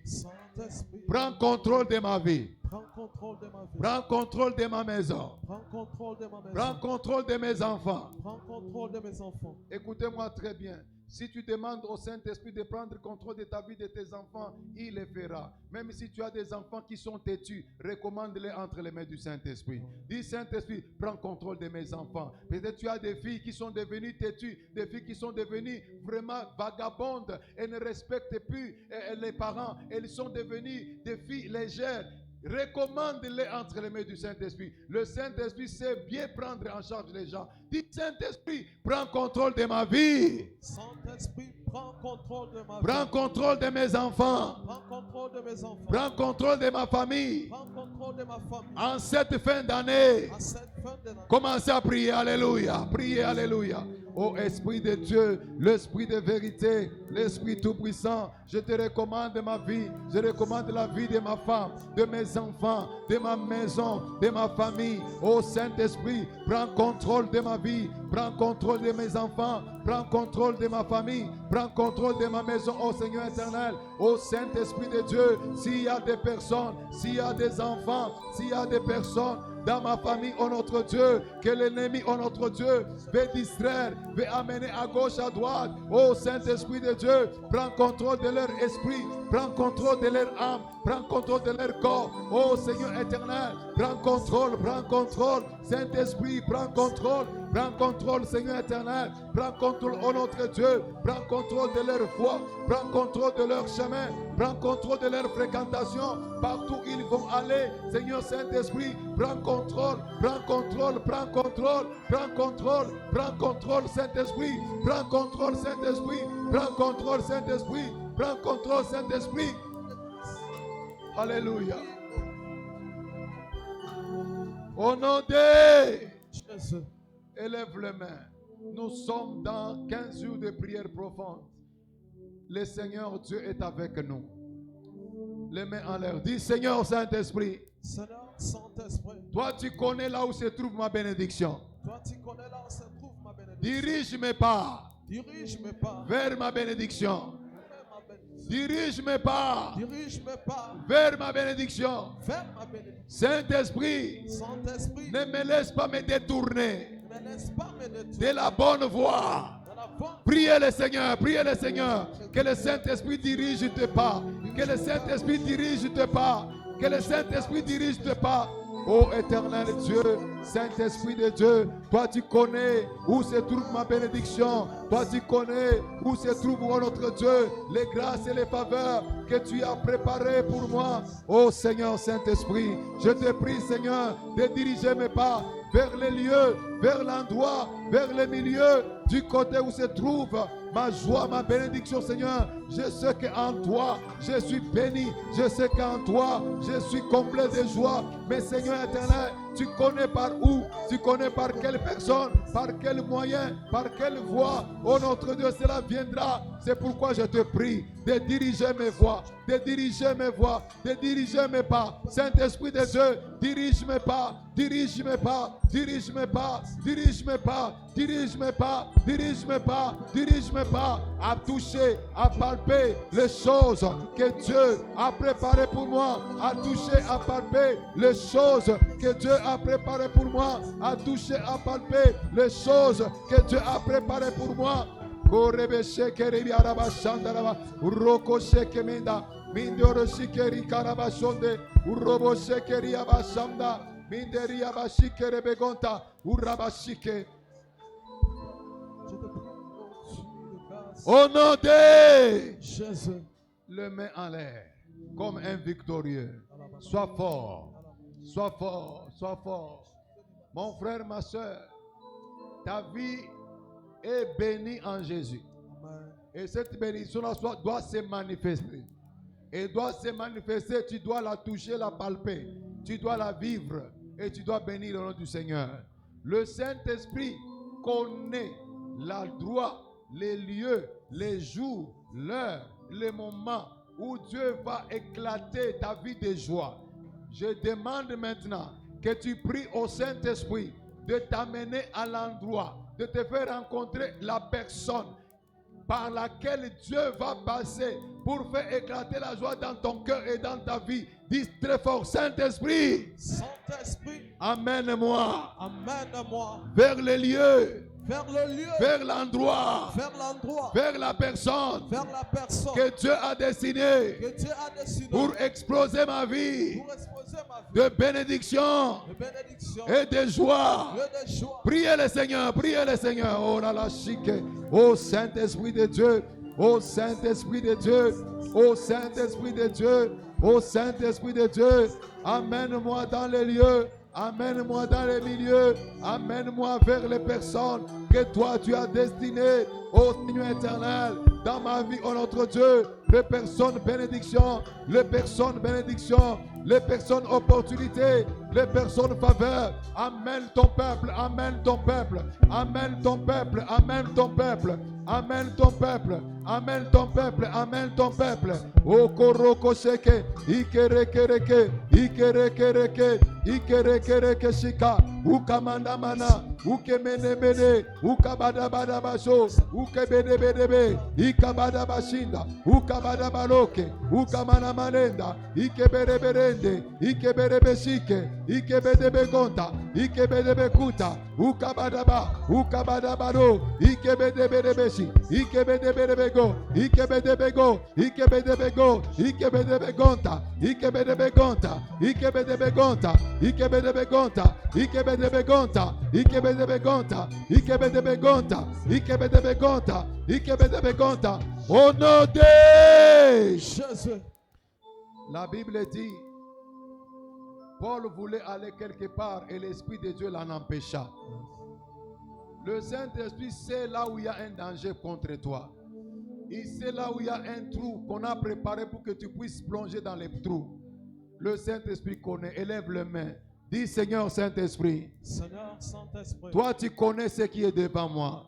prends contrôle de ma vie. Prends contrôle de ma vie. Prends contrôle de ma maison. Prends contrôle de ma maison. Prends contrôle de mes enfants. Prends contrôle de mes enfants. Écoutez-moi très bien. Si tu demandes au Saint-Esprit de prendre contrôle de ta vie, de tes enfants, il le fera. Même si tu as des enfants qui sont têtus, recommande-les entre les mains du Saint-Esprit. Dis Saint-Esprit, prends contrôle de mes enfants. Peut-être tu as des filles qui sont devenues têtues, des filles qui sont devenues vraiment vagabondes et ne respectent plus les parents. Elles sont devenues des filles légères. Recommande-les entre les mains du Saint-Esprit. Le Saint-Esprit sait bien prendre en charge les gens. Dis Saint-Esprit, prends contrôle de ma vie. Saint-Esprit, prends contrôle de ma vie. Prends contrôle de mes enfants. Prends contrôle de mes enfants. Prends contrôle de ma famille. Prends contrôle de ma famille. En cette fin d'année, commencez à prier, alléluia. Priez, alléluia. Ô Esprit de Dieu, l'Esprit de vérité, l'Esprit tout-puissant, je te recommande ma vie, je recommande la vie de ma femme, de mes enfants, de ma maison, de ma famille. Ô Saint-Esprit, prends contrôle de ma vie, prends contrôle de mes enfants, prends contrôle de ma famille, prends contrôle de ma maison, ô Seigneur éternel. Ô Saint-Esprit de Dieu, s'il y a des personnes, s'il y a des enfants, s'il y a des personnes dans ma famille, oh notre Dieu, que l'ennemi, oh notre Dieu, veut distraire, veut amener à gauche, à droite. Oh Saint-Esprit de Dieu, prends contrôle de leur esprit, prends contrôle de leur âme, prends contrôle de leur corps. Oh Seigneur éternel, prends contrôle, Saint-Esprit, prends contrôle, Seigneur éternel, prends contrôle, oh notre Dieu, prends contrôle de leur foi, prends contrôle de leur chemin, prends contrôle de leur fréquentation, partout ils vont aller. Seigneur Saint-Esprit, prends contrôle, Saint-Esprit, prends contrôle, Saint-Esprit, prends contrôle, Saint-Esprit, prends contrôle, Saint-Esprit. Alléluia. Au nom de Jésus, élève les mains. Nous sommes dans 15 jours de prière profonde. Le Seigneur Dieu est avec nous. Les mains en l'air. Dis Seigneur Saint-Esprit. Seigneur Saint-Esprit. Toi tu connais là où se trouve ma bénédiction. Toi tu connais là où se trouve ma bénédiction. Dirige mes pas. Dirige mes pas. Vers ma bénédiction. Dirige mes pas. Dirige mes pas. Vers ma bénédiction. Vers ma bénédiction. Saint-Esprit. Saint-Esprit. Ne me laisse pas me détourner. Ne me laisse pas me détourner. De la bonne voie. Priez le Seigneur, que le Saint-Esprit dirige tes pas, que le Saint-Esprit dirige tes pas, que le Saint-Esprit dirige tes pas. Ô éternel Dieu, Saint-Esprit de Dieu, toi tu connais où se trouve ma bénédiction. Toi tu connais où se trouve, oh notre Dieu, les grâces et les faveurs que tu as préparées pour moi. Oh Seigneur Saint-Esprit, je te prie Seigneur de diriger mes pas vers les lieux, vers l'endroit, vers les milieux, du côté où se trouve ma joie, ma bénédiction, Seigneur. Je sais qu'en toi, je suis béni. Je sais qu'en toi, je suis complet de joie. Mais Seigneur éternel, tu connais par où, tu connais par quelle personne, par quel moyen, par quelle voie. Oh notre Dieu, cela viendra. C'est pourquoi je te prie de diriger mes voies, de diriger mes voies, de diriger mes pas. Saint-Esprit de Dieu, dirige mes pas, dirige mes pas, dirige mes pas, dirige mes pas, dirige mes pas, dirige mes pas, dirige mes pas, à toucher, à palper les choses que Dieu a préparées pour moi, à toucher, à palper les choses que Dieu a préparées pour moi, à toucher, à palper les choses que Dieu a préparées pour moi. Korebe shekeri araba shandaraba uroko shekemenda mindoro shikeri karaba shonde urobo shekeri abashanda minderi abashikere begonta urabashike. Je te prie, oh Dieu de grâce. Au nom de Jésus. le main en l'air comme un victorieux. Sois fort, sois fort, sois fort. Mon frère, ma soeur, ta vie est bénie en Jésus. Amen. Et cette bénédiction doit se manifester. Et doit se manifester, tu dois la toucher, la palper. Tu dois la vivre et tu dois bénir le nom du Seigneur. Le Saint-Esprit connaît l'endroit, les lieux, les jours, l'heure, les moments où Dieu va éclater ta vie de joie. Je demande maintenant que tu pries au Saint-Esprit de t'amener à l'endroit, de te faire rencontrer la personne par laquelle Dieu va passer pour faire éclater la joie dans ton cœur et dans ta vie. Dis très fort, Saint-Esprit, Saint-Esprit, amène-moi amène-moi vers les lieux, vers le lieu, vers l'endroit, vers la personne vers la personne que Dieu a destinée que Dieu a décidé pour exploser ma vie pour exposer ma vie de bénédiction de bénédiction et de joie. et de joie. Priez le Seigneur, priez le Seigneur. Oh là là, chic. Oh Saint-Esprit de Dieu, oh Saint-Esprit de Dieu, oh Saint-Esprit de Dieu, oh Saint-Esprit de Dieu, amène-moi dans les lieux, amène-moi dans les milieux, amène-moi vers les personnes que toi tu as destinées, oh Seigneur éternel, dans ma vie, oh notre Dieu, les personnes bénédiction, les personnes bénédiction, les personnes opportunités, les personnes faveur. Amène ton peuple, amène ton peuple, amène ton peuple, amène ton peuple, amène ton peuple, amène ton peuple, amène ton peuple. O koroko sheke, ikerekereke, ikerekereke, ikerekereke shika, ukamanda mana, ukemene mene, ukabada bada baso, ukebede bedebe, ikabada bashinda, ukabada baloke, ukamana manenda, ikebere berende, ikebere besike, ikebede begonta, ikebede bekuta, ukabada baro, ikebede bedebeshi, ikebede bedebego, ikebede bego, ikebede bego, ikebede begonta, ikebede begonta, ikebede begonta, ikebede begonta, ikebede begonta, ikebede begonta, ikebede begonta, ikebede begonta, ikebede begonta. Au nom de Jésus. La Bible dit, Paul voulait aller quelque part et l'Esprit de Dieu l'en empêcha. Le Saint-Esprit sait là où il y a un danger contre toi. Il sait là où il y a un trou qu'on a préparé pour que tu puisses plonger dans les trous. Le Saint-Esprit connaît. Élève les mains. Dis Seigneur Saint-Esprit. Seigneur Saint-Esprit. Toi tu connais ce qui est devant moi.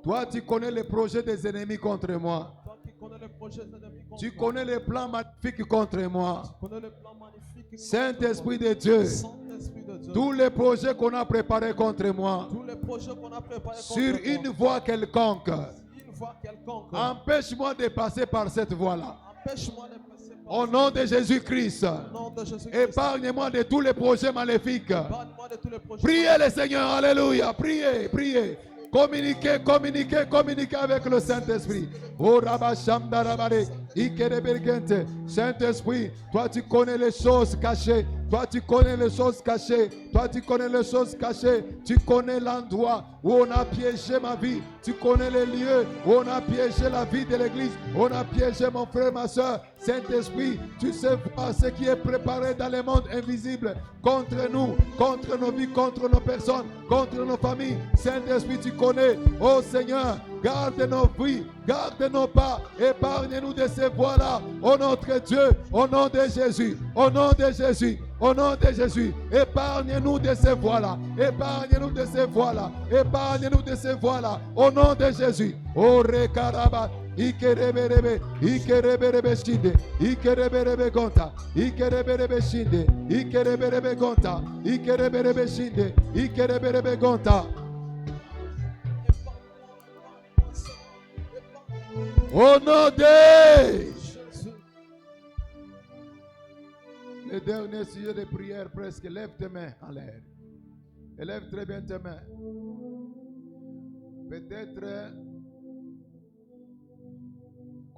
Toi tu connais les projets des ennemis contre moi. Tu connais les plans magnifiques contre moi. Saint-Esprit de Dieu, tous les projets qu'on a préparés contre moi, sur une voie quelconque, empêche-moi de passer par cette voie-là. Au nom de Jésus-Christ, épargne-moi de tous les projets maléfiques. Priez le Seigneur, alléluia, priez, priez. Communiquez, communiquez, communiquez avec le Saint-Esprit. Oh Rabashamdarabare, Ikerebergente. Saint-Esprit, toi tu connais les choses cachées Toi, tu connais les choses cachées. Toi, tu connais les choses cachées. Tu connais l'endroit où on a piégé ma vie. Tu connais les lieux où on a piégé la vie de l'église. On a piégé mon frère, ma soeur. Saint-Esprit, tu sais voir ce qui est préparé dans le monde invisible contre nous, contre nos vies, contre nos personnes, contre nos familles. Saint-Esprit, tu connais. Oh Seigneur, garde nos vies, garde nos pas, épargne-nous de ces voies-là. Oh notre Dieu, au nom de Jésus, au nom de Jésus, au nom de Jésus, épargne-nous de ces voies-là, épargne-nous de ces voies-là, épargne-nous de ces voies-là, au nom de Jésus. Oh Rekaraba, Ikereberebe, Ikereberebe Shinde, Ikereberebe Gonta, Ikereberebe Shinde, Ikereberebe Gonta, Ikereberebe Shinde, Ikereberebe Gonta. Au nom de Jésus. Le dernier sujet de prière presque. Lève tes mains en l'air. Élève très bien tes mains. Peut-être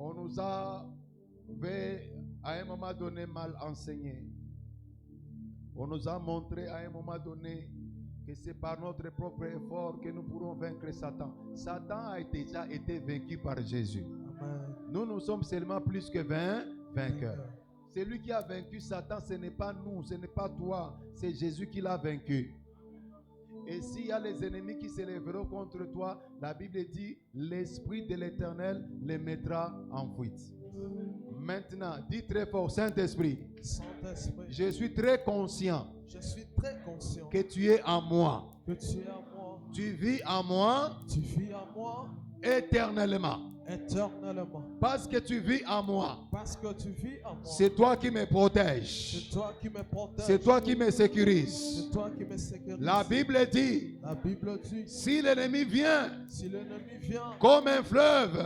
on nous avait à un moment donné mal enseigné. On nous a montré à un moment donné que c'est par notre propre effort que nous pourrons vaincre Satan. Satan a déjà été vaincu par Jésus. Amen. Nous sommes seulement plus que vainqueurs. Celui qui a vaincu Satan, ce n'est pas nous, ce n'est pas toi, c'est Jésus qui l'a vaincu. Et s'il y a les ennemis qui se lèveront contre toi, la Bible dit, l'Esprit de l'Éternel les mettra en fuite. Maintenant, dis très fort, Saint-Esprit, je suis très conscient, que tu es en moi. Tu vis en moi, éternellement. Parce que tu vis en moi. C'est toi qui me protèges. C'est toi qui me sécurise. La Bible dit, si l'ennemi vient comme un fleuve,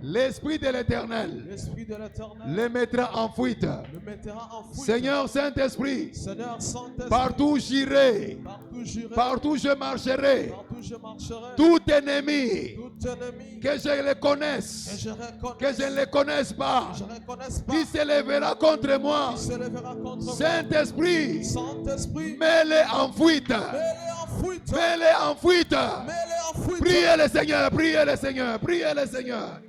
l'Esprit de l'Éternel le mettra en fuite. Seigneur Saint-Esprit, partout où j'irai, partout je marcherai, tout ennemi, que je le connaisse, que je ne le connaisse pas, qui se lèvera contre moi, Saint-Esprit, mets-le en fuite. Mets-le en fuite. Priez le Seigneur, priez le Seigneur, priez le Seigneur.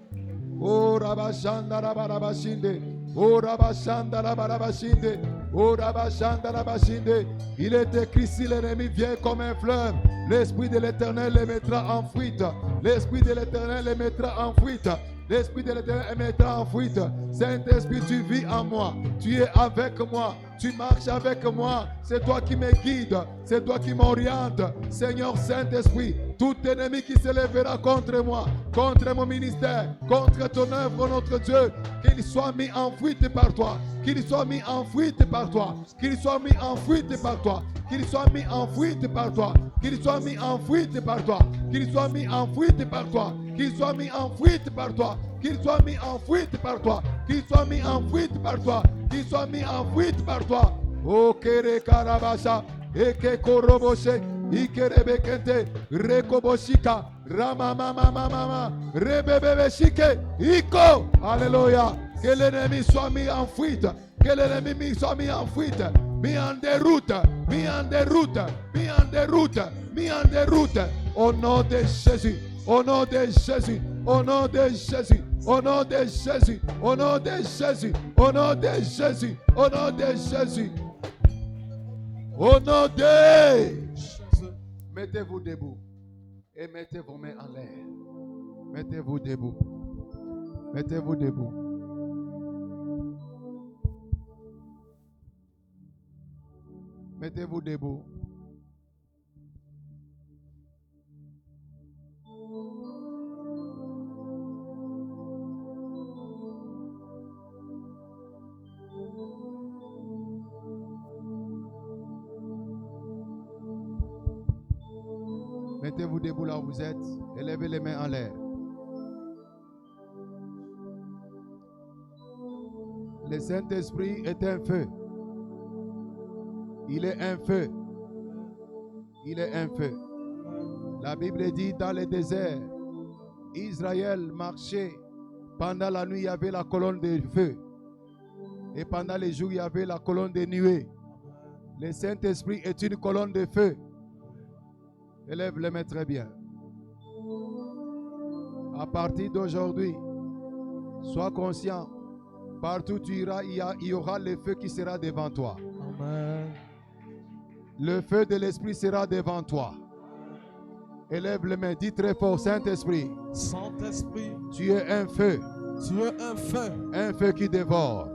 Oh Rabashanda Rabarabashinde, oh Rabashanda Rabarabashinde, oh Rabashanda Rabashinde. Il est écrit, si l'ennemi vient comme un fleuve, l'Esprit de l'Éternel les mettra en fuite. L'Esprit de l'Éternel les mettra en fuite. L'Esprit de l'Éternel mettra en fuite. Saint-Esprit, tu vis en moi. Tu es avec moi. Tu marches avec moi. C'est toi qui me guides. C'est toi qui m'oriente. Seigneur Saint-Esprit, tout ennemi qui se lèvera contre moi, contre mon ministère, contre ton œuvre, notre Dieu, qu'il soit mis en fuite par toi. Qu'il soit mis en fuite par toi. Qu'il soit mis en fuite par toi. Qu'il soit mis en fuite par toi. Qu'il soit mis en fuite par toi. Qu'il soit mis en fuite par toi. Qu'il soit mis en fuite par toi. Qu'il soit mis en fuite par toi. Qu'il soit mis en fuite par toi. Qu'il soit mis en fuite par toi. O kere karabasha, eke koroboshe, ikerebe kente, rekoboshika, ramamamamama, rebebebeshike, iko. Alléluia. Que l'ennemi soit mis en fuite. Que l'ennemi soit mis en fuite. Mis en déroute. Mis en déroute. Mis en déroute. Mis en déroute. Au nom de Jésus. Au nom de Jésus. Au nom de Jésus. Au nom de Jésus. Au nom de Jésus. Au nom de Jésus. Au nom de Jésus. Au nom de Jésus. Mettez-vous debout. Et mettez vos mains en l'air. Mettez-vous debout. Mettez-vous debout. Mettez-vous debout. Mettez-vous debout là où vous êtes et levez les mains en l'air. Le Saint-Esprit est un feu. Il est un feu. Il est un feu. La Bible dit dans le désert, Israël marchait. Pendant la nuit, il y avait la colonne de feu. Et pendant les jours, il y avait la colonne de nuée. Le Saint-Esprit est une colonne de feu. Élève les mains très bien. À partir d'aujourd'hui, sois conscient. Partout où tu iras, il y aura le feu qui sera devant toi. Amen. Le feu de l'Esprit sera devant toi. Élève les mains, dis très fort, Saint-Esprit, Saint-Esprit, tu es un feu tu es un feu qui dévore.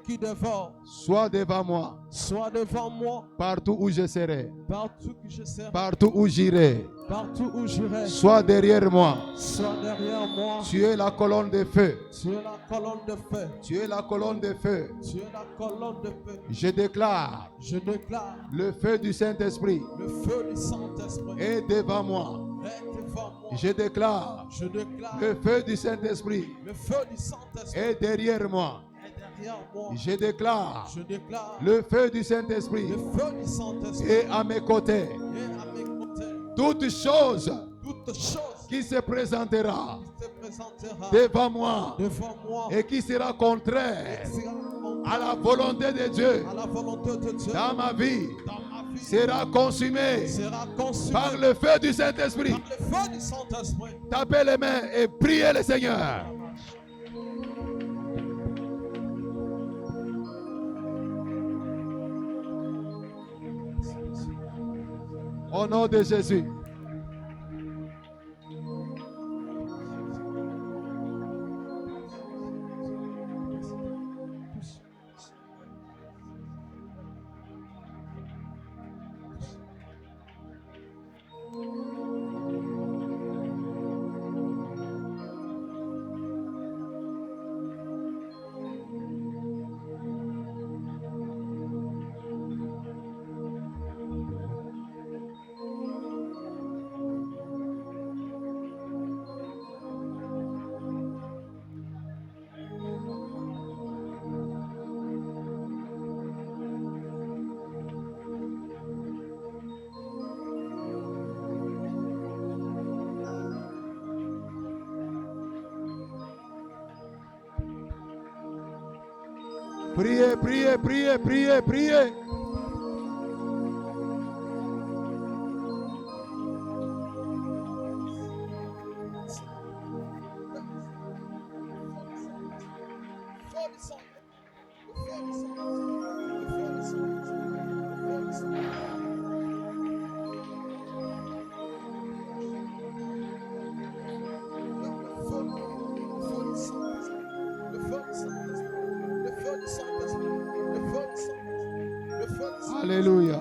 qui dévore. Sois devant moi, Sois devant moi, partout où je serai, partout que je serai, partout où j'irai. partout où j'irai. Sois derrière moi. Sois derrière moi. Tu es la colonne de feu. Tu es la colonne de feu. Tu es la colonne de feu. Tu es la colonne de feu. Je déclare Je déclare le feu du Saint-Esprit le feu du Saint-Esprit est devant moi. est devant moi. Je déclare Je déclare le feu du Saint-Esprit le feu du Saint-Esprit est derrière moi. est derrière moi. Je déclare Je déclare le feu du Saint-Esprit le feu du Saint-Esprit est à mes côtés. est à mes côtés. Toute chose Toute chose qui se présentera qui se présentera devant moi devant moi et qui sera contraire sera à la volonté de Dieu à la volonté de Dieu dans ma vie dans ma vie sera consumé sera consumé par le feu du Saint-Esprit. par le feu du Saint-Esprit. Tapez les mains et priez le Seigneur. Au nom de Jésus. Priez, priez, priez, priez, priez. Alléluia.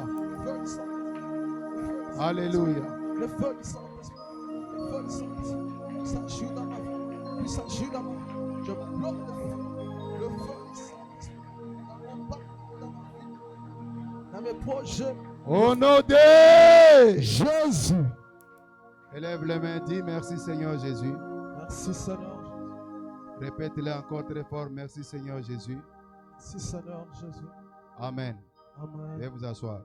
Alléluia. Le feu du Saint-Esprit. Le feu du Saint-Esprit. Ça agit dans ma vie. Ça agit dans ma vie. Je bloque le feu. Le feu du Saint-Esprit. Dans mon parcours, dans ma vie. Dans mes projets. Au nom de Jésus. Élève les mains, dis merci Seigneur Jésus. Merci Seigneur. Répète-le encore très fort. Merci Seigneur Jésus. Merci Seigneur Jésus. Amen. Amen. Veuillez vous asseoir.